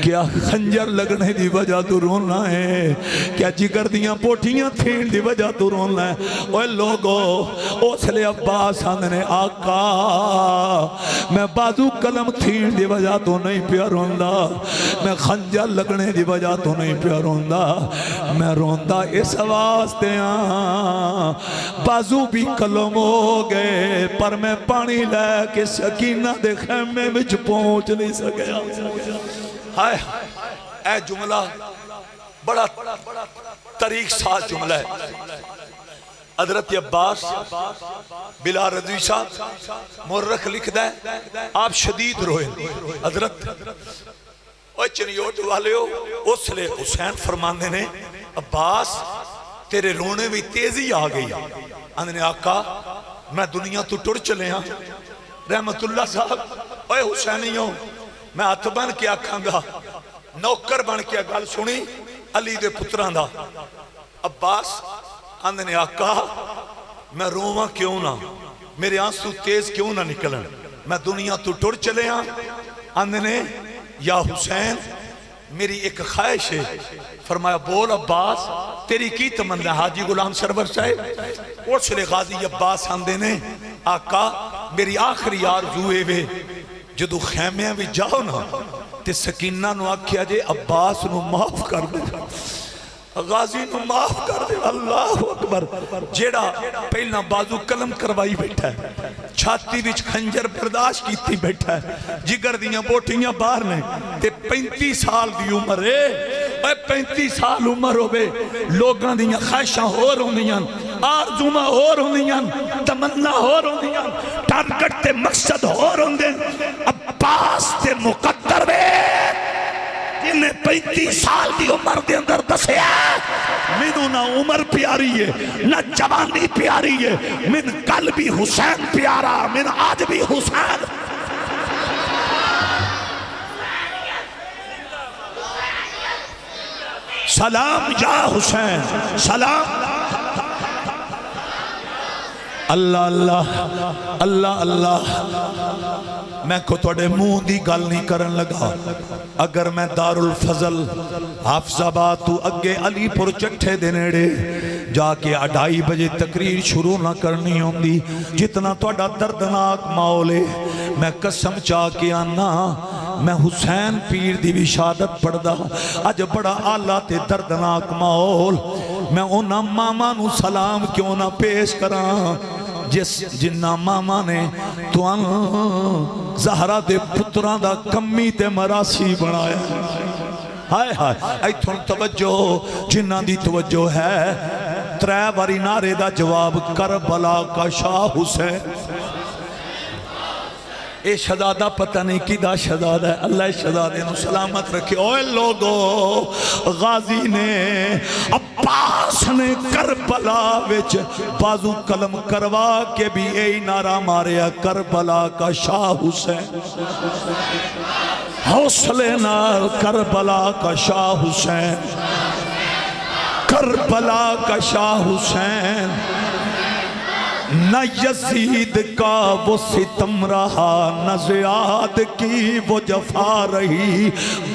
کیا خنجر لگنے دی وجہ تو رونا ہے کیا جگر دیاں پوٹیاں تھین دی وجہ تو رونا ہے اوہ لوگو اوسلے عباس آنے آقا میں بازو کلم تھین دی وجہ تو نہیں پیا روندہ میں خنجر لگنے دی وجہ تو نہیں پیا روندہ میں روندہ اس واسطے بازو بھی کلم ہو گئے پر میں پانی لے کے سکینہ دے خیمے وچ پہنچ نہیں سکیا ہائے اے جملہ بڑا طریق ساز جملہ ہے. حضرت عباس بلا رضوی صاحب مورخ لکھدا ہے آپ شدید روئے. حضرت اوہ چنیوٹ والے ہو اس لئے حسین فرماندے نے عباس تیرے رونے بھی تیزی آ گئی. اندھنے آقا میں دنیا تو ٹر چلے ہاں. رحمت اللہ صاحب اوہ حسینیوں میں ہاتھ بن کے آکھاں گا نوکر بن کے گل سنی علی دے پتران دا. عباس اندھنے آقا میں رواں کیوں نہ میرے آنسو تیز کیوں نہ نکلن میں دنیا تو ٹر چلے ہاں. اندھنے یا حسین میری ایک خواہش ہے. فرمایا بول عباس تیری کی تمنا. حاجی غلام سرور صاحب اور سلے غازی عباس آندے نے آقا میری آخری آرزوئے وے جدو خیمیاں بھی جاؤ نا تے سکینہ نو آکھیا جے عباس نو معاف کر دے غازی نو معاف کر دے. اللہ اکبر. جیڑا پہلا بازو قلم کروائی بیٹھا ہے چھاتی وچ خنجر برداشت کیتی بیٹھا ہے جگر دیاں بوٹیاں باہر نے تے 35 سال دی عمر ہے. اے 35 سال عمر ہوئے لوگاں دیاں خواہشاں ہو روندیاں آرزوماں ہو روندیاں تمنا ہو روندیاں ٹارگٹ تے مقصد ہو روندیں. عباس تے مقدر وے جنہیں 35 سال دی عمر دے اندر دسے منو نہ عمر پیاری ہے نہ جوانی پیاری ہے. من کل بھی حسین پیارا من آج بھی حسین. سلام یا حسین سلام. اللہ اللہ اللہ اللہ. میں کو توڑے منہ دی گل نہیں کرن لگا. اگر میں دار الفضل حافظ آباد تو اگے علی پور چٹھے دے نیڑے جا کے 2:30 بجے تقریر شروع نہ کرنی ہوندی جتنا توڑا دردناک ماحولے میں قسم چاہ کے آنا میں حسین پیر دی بھی شہادت پڑھدا. اج بڑا آلہ تے دردناک ماحول میں اونا ماما نو سلام کیوں نہ پیش کراں جس جنہ ماما نے تو ان زہرہ دے پتران دا کمی تے مراسی بنایا. ہائے ہائے ایتھون توجہ جنہ دی توجہ ہے 3 باری نعرے دا جواب کربلا کا شاہ حسین. اے شہزادہ پتہ نہیں کی دا شہزادہ ہے. اللہ شہزادے نو سلامت رکھے. اوہ لوگو غازی نے عباس نے کربلا وچ بازو قلم کروا کے بھی اے نعرہ ماریا کربلا کا شاہ حسین. حوصلے نال کربلا کا شاہ حسین کربلا کا شاہ حسین. نہ یزید کا وہ ستم رہا نہ زیاد کی وہ جفا رہی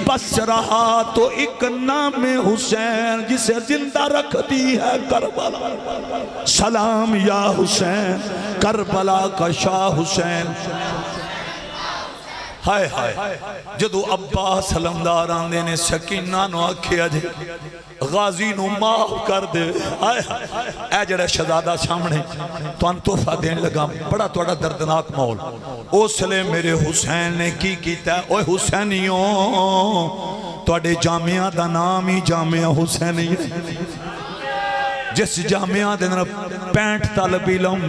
بس رہا تو ایک نام حسین جسے زندہ رکھ دی ہے کربلا. سلام یا حسین کربلا کا شاہ حسین. ہائے ہائے جدو عباس علمدار آندے نے سکینہ نو آکھیا جے غازی نو معاف کر دے. آئے اے جڑے شہزادہ سامنے تو ان تحفہ دین لگا بڑا توڑا دردناک مول. اس لئے میرے حسین نے کی کیتا ہے. اوہ حسینیوں توڑے جامعہ دا نام ہی جامعہ حسینی ہے. جس جامعہ دے اندر 65 طالب علم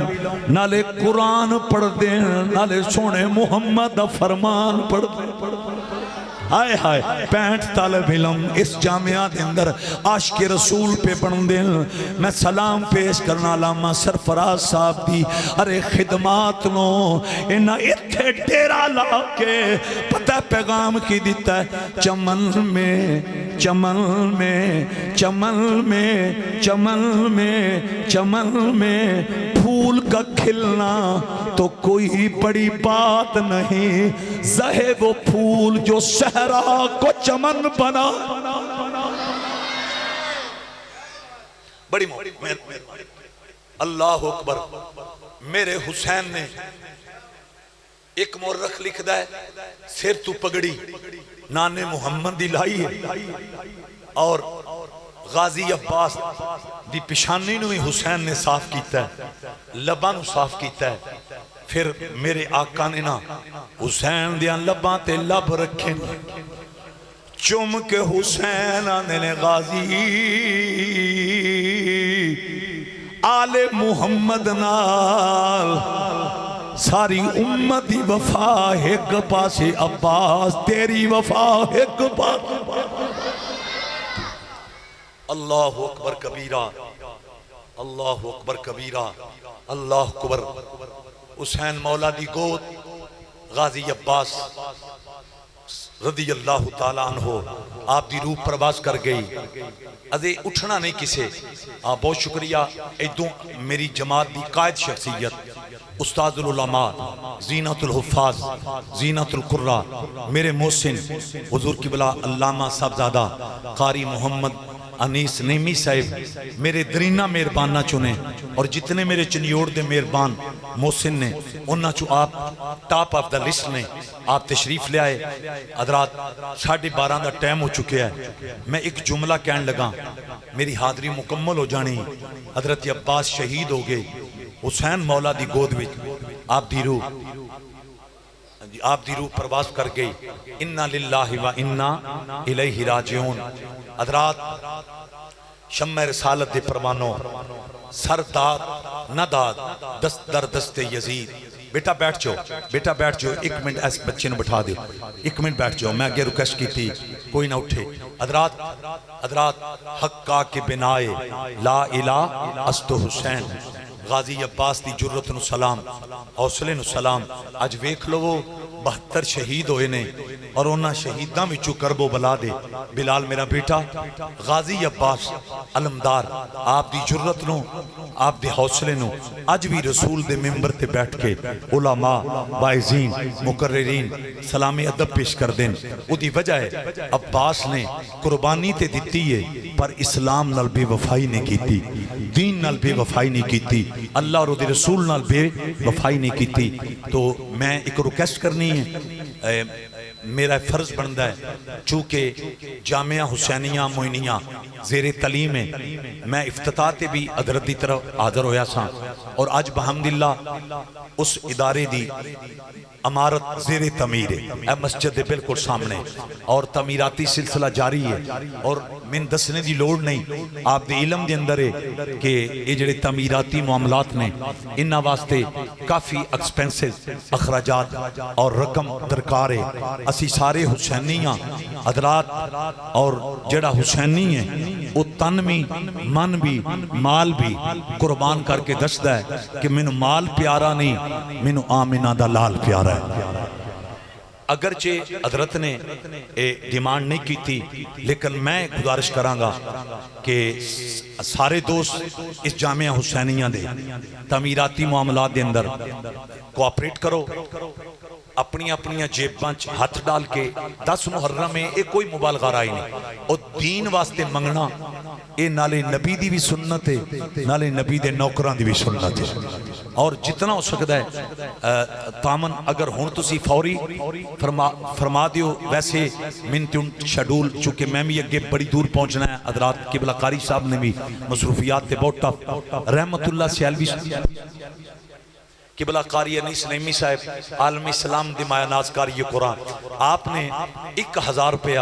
نالے قرآن پڑھ دیں نالے سونے محمد دا فرمان پڑھ دیں. ہائے ہائے 65 طالب علم اس جامعہ دے اندر عاشق رسول پہ بن دیں. میں سلام پیش کرنا علامہ سرفراز صاحب دی ارے خدمات نو انہا اتھے ڈیرا لا کے پتہ پیغام کی دیتا ہے. چمن میں چمن میں چمن میں چمن میں چمن میں پھول کا کھلنا تو کوئی بڑی بات نہیں. زہے وہ پھول جو صحرا کو چمن بنا. بڑی اللہ اکبر. میرے حسین نے ایک مورخ لکھ دا ہے سر تو پگڑی نانے محمد دی لائی ہے اور غازی عباس دی پشانی نو ہی حسین نے صاف کیتا ہے لباں نو صاف کیتا ہے. پھر میرے آقا نے نا حسین دیاں لباں تے لب رکھیں چم کے حسین آنے نے غازی آل محمد نال ساری امت دی وفا ایک پاسے عباس تیری وفا ایک پاسے اللہ اکبر کبیرہ اللہ اکبر کبیرہ اللہ اکبر حسین مولا دی گود غازی عباس رضی اللہ تعالیٰ عنہ آپ دی روح پرواز کر گئی ادھے اٹھنا نہیں کسے آپ بہت شکریہ ایدوں میری جماعت دی قائد شخصیت استاد العلماء زینت الحفاظ زینت القرہ میرے محسن حضور قبلہ علامہ صاحبزادہ قاری محمد انیس نیمی صاحب میرے درینہ مہربانہ چنے اور جتنے میرے چنیوڑ دے مہربان محسن نے انہاں چو آپ ٹاپ آف دا لسٹ نے آپ تشریف لے آئے حضرات 12:30 دا ٹائم ہو چکے ہے میں ایک جملہ کہن لگا میری حاضری مکمل ہو جانی حضرت عباس شہید ہو گئے حسین مولا دی گود وچ آپ دی روح پرواز کر گئی انا للہ و انا الیہ راجعون حضرات شمع رسالت دے پروانوں سر داد نہ داد دست در دست یزید بیٹا بیٹھ جاؤ ایک منٹ ایس بچے نے بٹھا دے ایک منٹ بیٹھ جاؤ میں آگے ریکویسٹ کی تھی کوئی نہ اٹھے حضرات حق کا کے بنائے لا الہ است حسین غازی عباس دی جرت نو سلام حوصلے نو سلام اج ویکھ لو 72 شہید ہوئے نے اور انہاں شہیداں وچوں کربو بلا دے بلال میرا بیٹا غازی عباس علمدار آپ دی جرت نو آپ دی حوصلے نو اج بھی رسول دے ممبر تے بیٹھ کے علماء واعظین مقررین سلام ادب پیش کر دیں او دی وجہ ہے عباس نے قربانی تے دیتی ہے پر اسلام نال بے وفائی نہیں کیتی دین نال بے وفائی نہیں کیتی اللہ اور دی رسول نال بے وفائی نہیں کیتی تو میں ایک ریکویسٹ کرنی ہے میرا فرض بندہ ہے چونکہ جامعہ حسینیہ معینیہ زیر تعلیم ہے میں افتتاح بھی حضرت دی طرف حاضر ہویا سا اور آج بحمداللہ اس ادارے دی امارت زیر تعمیر ہے مسجد دے بالکل سامنے اور تعمیراتی سلسلہ جاری ہے اور من دسنے دی لوڑ نہیں آپ دے علم دے اندر ہے کہ یہ جڑے تعمیراتی معاملات نے انہاں واسطے کافی ایکسپینسز اخراجات اور رقم درکار ہے اسی سارے حسینیاں حضرات اور جڑا حسینی ہے وہ تن بھی من بھی مال بھی قربان کر کے دستا ہے کہ مینوں مال پیارا نہیں مینوں آمنہ دا لال پیارا ہے اگرچہ حضرت نے ڈیمانڈ نہیں کی تھی لیکن میں گزارش کروں گا کہ سارے دوست اس جامعہ حسینیہ دے تعمیراتی معاملات دے اندر کوآپریٹ کرو اپنی جیب پانچ ہاتھ ڈال کے 10 محرم میں ایک کوئی مبالغہ رائی نہیں اور دین واسطے منگنا اے نالے نبی دی بھی سنت ہے نالے نبی دے نوکران دی بھی سنت ہے اور جتنا ہو سکتا ہے تامن اگر ہون تسی فوری فرما دیو ویسے منتون شیڈول چونکہ میں بھی اگے بڑی دور پہنچنا ہے حضرات قبلہ قاری صاحب نے بھی مصروفیات تے بہت ٹف رحمت اللہ سیالوی قبلہ قاری انیس نیمی صاحب عالم اسلام دی مایا ناز کاری قرآن آپ نے 1000 روپیہ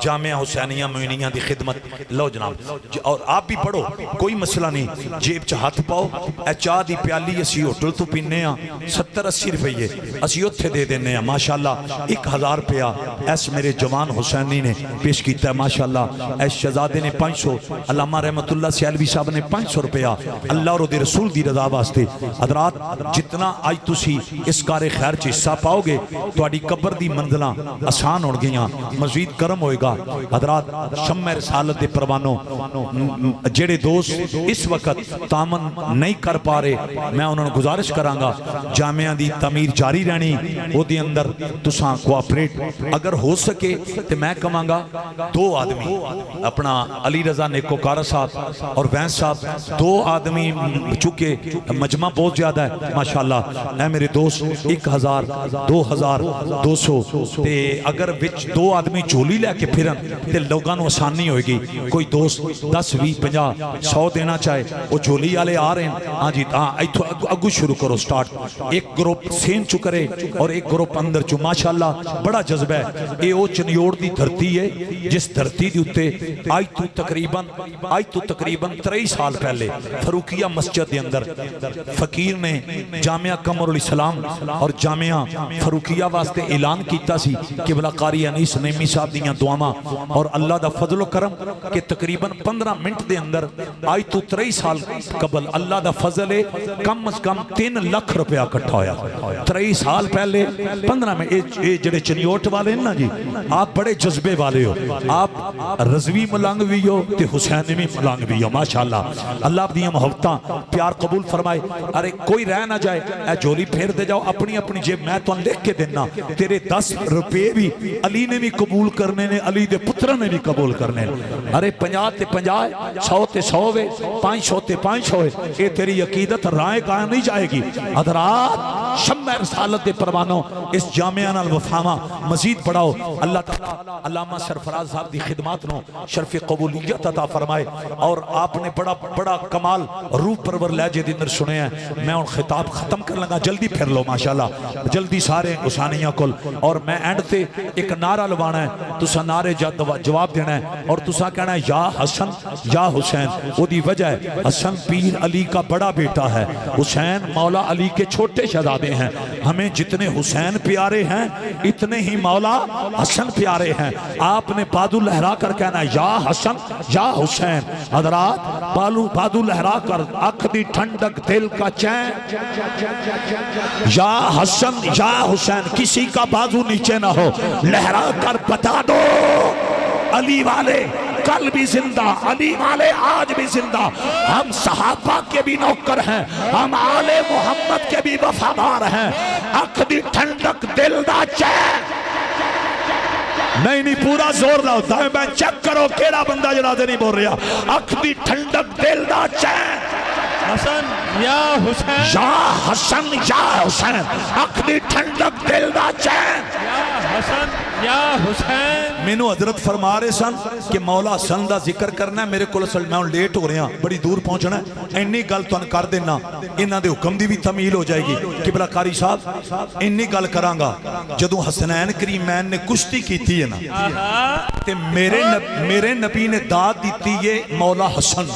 جامعہ حسینیہ معینیہ دی خدمت لو جناب اور آپ بھی پڑھو کوئی مسئلہ نہیں جیب چا ہاتھ پاؤ اے چاہ دی پیالی اسی ہوٹل تو پینے ہاں 70-80 روپیے اسی اتھے دے دینے ہاں ماشاءاللہ 1000 روپیہ ایس میرے جوان حسینی نے پیش کیتا ہے ماشاءاللہ ایس شہزادے نے 500 علامہ رحمت اللہ سیالوی صاحب نے 500 روپیہ اللہ اور دی رسول دی رضا واسطے حضرات جتنا آج تسی اس کار خیر چی حصہ پاؤ گے تو آڈی قبر دی منزلہ آسان ہو گئیاں مزید کرم ہوئے گا حضرات شمع رسالت دے پروانوں جڑے دوست اس وقت تامن نہیں کر پا رہے میں انہوں نے گزارش کرانگا جامعہ دی تعمیر جاری رہنی وہ دی اندر تساں کوآپریٹ اگر ہو سکے تو میں کمانگا 2 آدمی اپنا علی رضا نیکوکارہ صاحب اور وین صاحب 2 آدمی چونکہ مجمع بہت زیادہ ہے ماشاءاللہ ماشاءاللہ اے میرے دوست 1000 2200 تے اگر وچ دو آدمی جھولی لے کے پھرن تے لوگاں نو آسانی ہوئے گی. کوئی دوست 10 20 50 100 دینا چاہے وہ جھولی والے آ رہے ہیں. ہاں جی ہاں ایتھوں اگو شروع کرو سٹارٹ. ایک گروپ سین چ کرے اور ایک گروپ اندر چ. ماشاءاللہ بڑا جذبہ ہے. اے او چنیوڑ دی دھرتی ہے جس دھرتی دی اُتے آج تو تقریباً 23 سال پہلے فروقیہ مسجد دے اندر فقیر نے جامعہ قمر الاسلام اور جامعہ فروقیہ واسطے اعلان کیتا سی کہ بلا قاری انیس نعیمی صاحب دیاں دعاواں اور اللہ دا فضل و کرم کہ تقریباً 15 منٹ دے اندر آج تو 23 سال قبل اللہ دا فضل ہے کم از کم 3 لاکھ روپیہ اکٹھا ہویا. 23 سال پہلے 15 منٹ. اے جڑے چنیوٹ والے ہیں نا جی آپ بڑے جذبے والے ہو. آپ رضوی ملنگ بھی ہو تے حسینی ملنگ بھی ہو. ماشاءاللہ اللہ اپنی محبتاں پیار قبول فرمائے. ارے کوئی رہ نہ جائے اے جولی پھیر دے جاؤ اپنی اپنی جیب. میں تو لکھ کے دینا تیرے 10 روپے بھی علی نے بھی قبول کرنے نے علی دے پتر نے بھی قبول کرنے. ارے 50 تے 50 100 تے 100 وے 500 تے 500 اے تیری عقیدت رائے قائم نہیں جائے گی. حضرات شمع رسالت دے پروانوں اس جامعہ نال وفاواں مزید بڑھاؤ. اللہ تعالی علامہ سرفراز صاحب دی خدمات نو شرف قبولیت عطا فرمائے. اور آپ نے بڑا کمال روح پرور لہجے دے اندر سنے ہیں. میں ان خطاب ختم کر لگا جلدی پھر لو ماشاءاللہ جلدی سارے حسینیاں کل. اور میں اینڈ تے ایک نعرہ لوانا ہے تسا نعرے جواب دینا ہے اور تسا کہنا ہے یا حسن یا حسین. وہ دی وجہ ہے حسن پیر علی کا بڑا بیٹا ہے, حسین مولا علی کے چھوٹے شہزادے ہیں. ہمیں جتنے حسین پیارے ہیں اتنے ہی مولا حسن پیارے ہیں. آپ نے بادو لہرا کر کہنا ہے یا حسن یا حسین. حضرات بادو لہرا کر آنکھ دی ٹھنڈک دل کا چین یا حسن یا حسین. کسی کا بازو نیچے نہ ہو لہرا کر بتا دو علی والے کل بھی زندہ علی والے آج بھی زندہ. ہم صحابہ کے بھی نوکر ہیں ہم آل محمد کے بھی وفادار ہیں. آنکھ دی ٹھنڈک دل دا چین. نہیں پورا زور لاؤ دائیں بائیں چیک کرو کیڑا بندہ جنازے نہیں بول رہا. آنکھ دی ٹھنڈک دل دا چین حسن یا حسین یا حسن یا حسین. آنکھ دی ٹھنڈک دل دا چین یا حسن یا حسین. مینو حضرت فرما رہے سن کہ مولا حسن دا ذکر کرنا ہے. میرے کو اصل میں لیٹ ہو رہے ہیں بڑی دور پہنچنا ہے. اینی گل تو کر دینا انہاں دے حکم دی بھی تمیل ہو جائے گی. قبلہ قاری صاحب اینی گل کراں گا جدوں حسنین کریمین نے کشتی کیتی ہے نا تے میرے نبی نے داد دیتی ہے مولا حسن.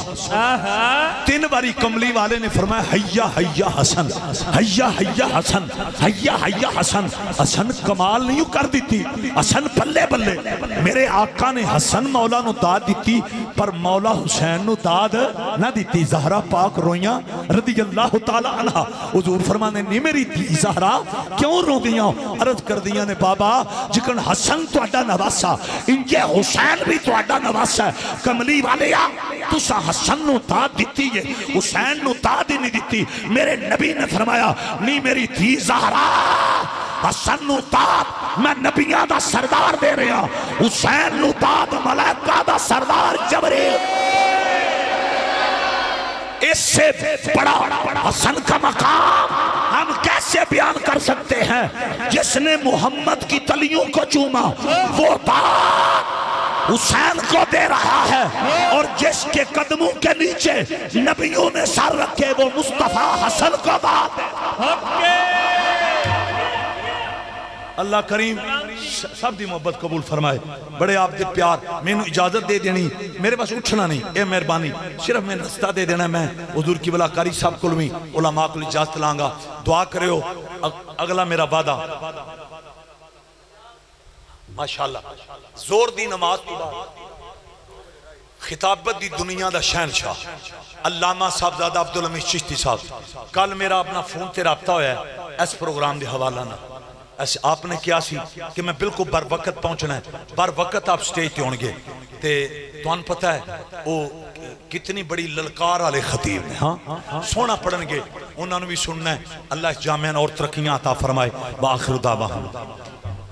3 باری کملی والے نے فرمایا حیا حیا حسن حیا حیا حسن حیا حیا حسن. حسن کمال نہیں کر دیتی حسن بلے بلے. میرے آقا نے حسن مولا نو داد دیتی پر مولا حسین نو داد نہ دیتی. زہرا پاک رویاں رضی اللہ تعالی عنہ. حضور فرمانے نہیں میری دی زہرا کیوں رو دیاں؟ عرض کر دیاں نے بابا جکن حسن تو اڈا نواسا انجے حسین بھی تو اڈا نواسا ہے. کملی والے تسا حسن نو داد دیتی ہے حسین نو داد ہی نہیں دیتی. میرے نبی نے فرمایا نہیں میری دی زہرا حسن نو داد میں نبیاں دا سردار دے رہا حسین نو داد ملائکہ دا سردار جبریل. اس سے بڑا حسن کا مقام ہم کیسے بیان کر سکتے ہیں؟ جس نے محمد کی تلیوں کو چوما وہ داد حسین کو دے رہا ہے اور جس کے قدموں کے نیچے نبیوں نے سر رکھے وہ مصطفیٰ حسن کو داد ہے. اللہ کریم سب دی محبت قبول فرمائے. بڑے آپ دے پیار میں نے اجازت دے دینی میرے پاس اٹھنا نہیں اے مہربانی صرف میں رستہ دے دینا. میں حضور کی بلا قاری صاحب کو بھی علماء کو اجازت لانگا. دعا کرے ہو اگلا میرا وعدہ ماشاءاللہ زور دی نماز تو بعد خطابت دی دنیا دا شہنشاہ علامہ صاحبزادہ عبدالحمید چشتی صاحب. کل میرا اپنا فون تے رابطہ ہویا ہے اس پروگرام دے حوالہ نہ. آپ نے کیا سی کہ میں بالکل بر وقت پہنچنا ہے. بر وقت آپ سٹیج تے ہونگے تے تو ان پتہ ہے وہ کتنی بڑی للکار والے خطیب نے. ہاں سونا پڑھن گے انہوں نے بھی سننا ہے. اللہ اس جامعہ اور ترقیاں عطا فرمائے. وآخر دعوانا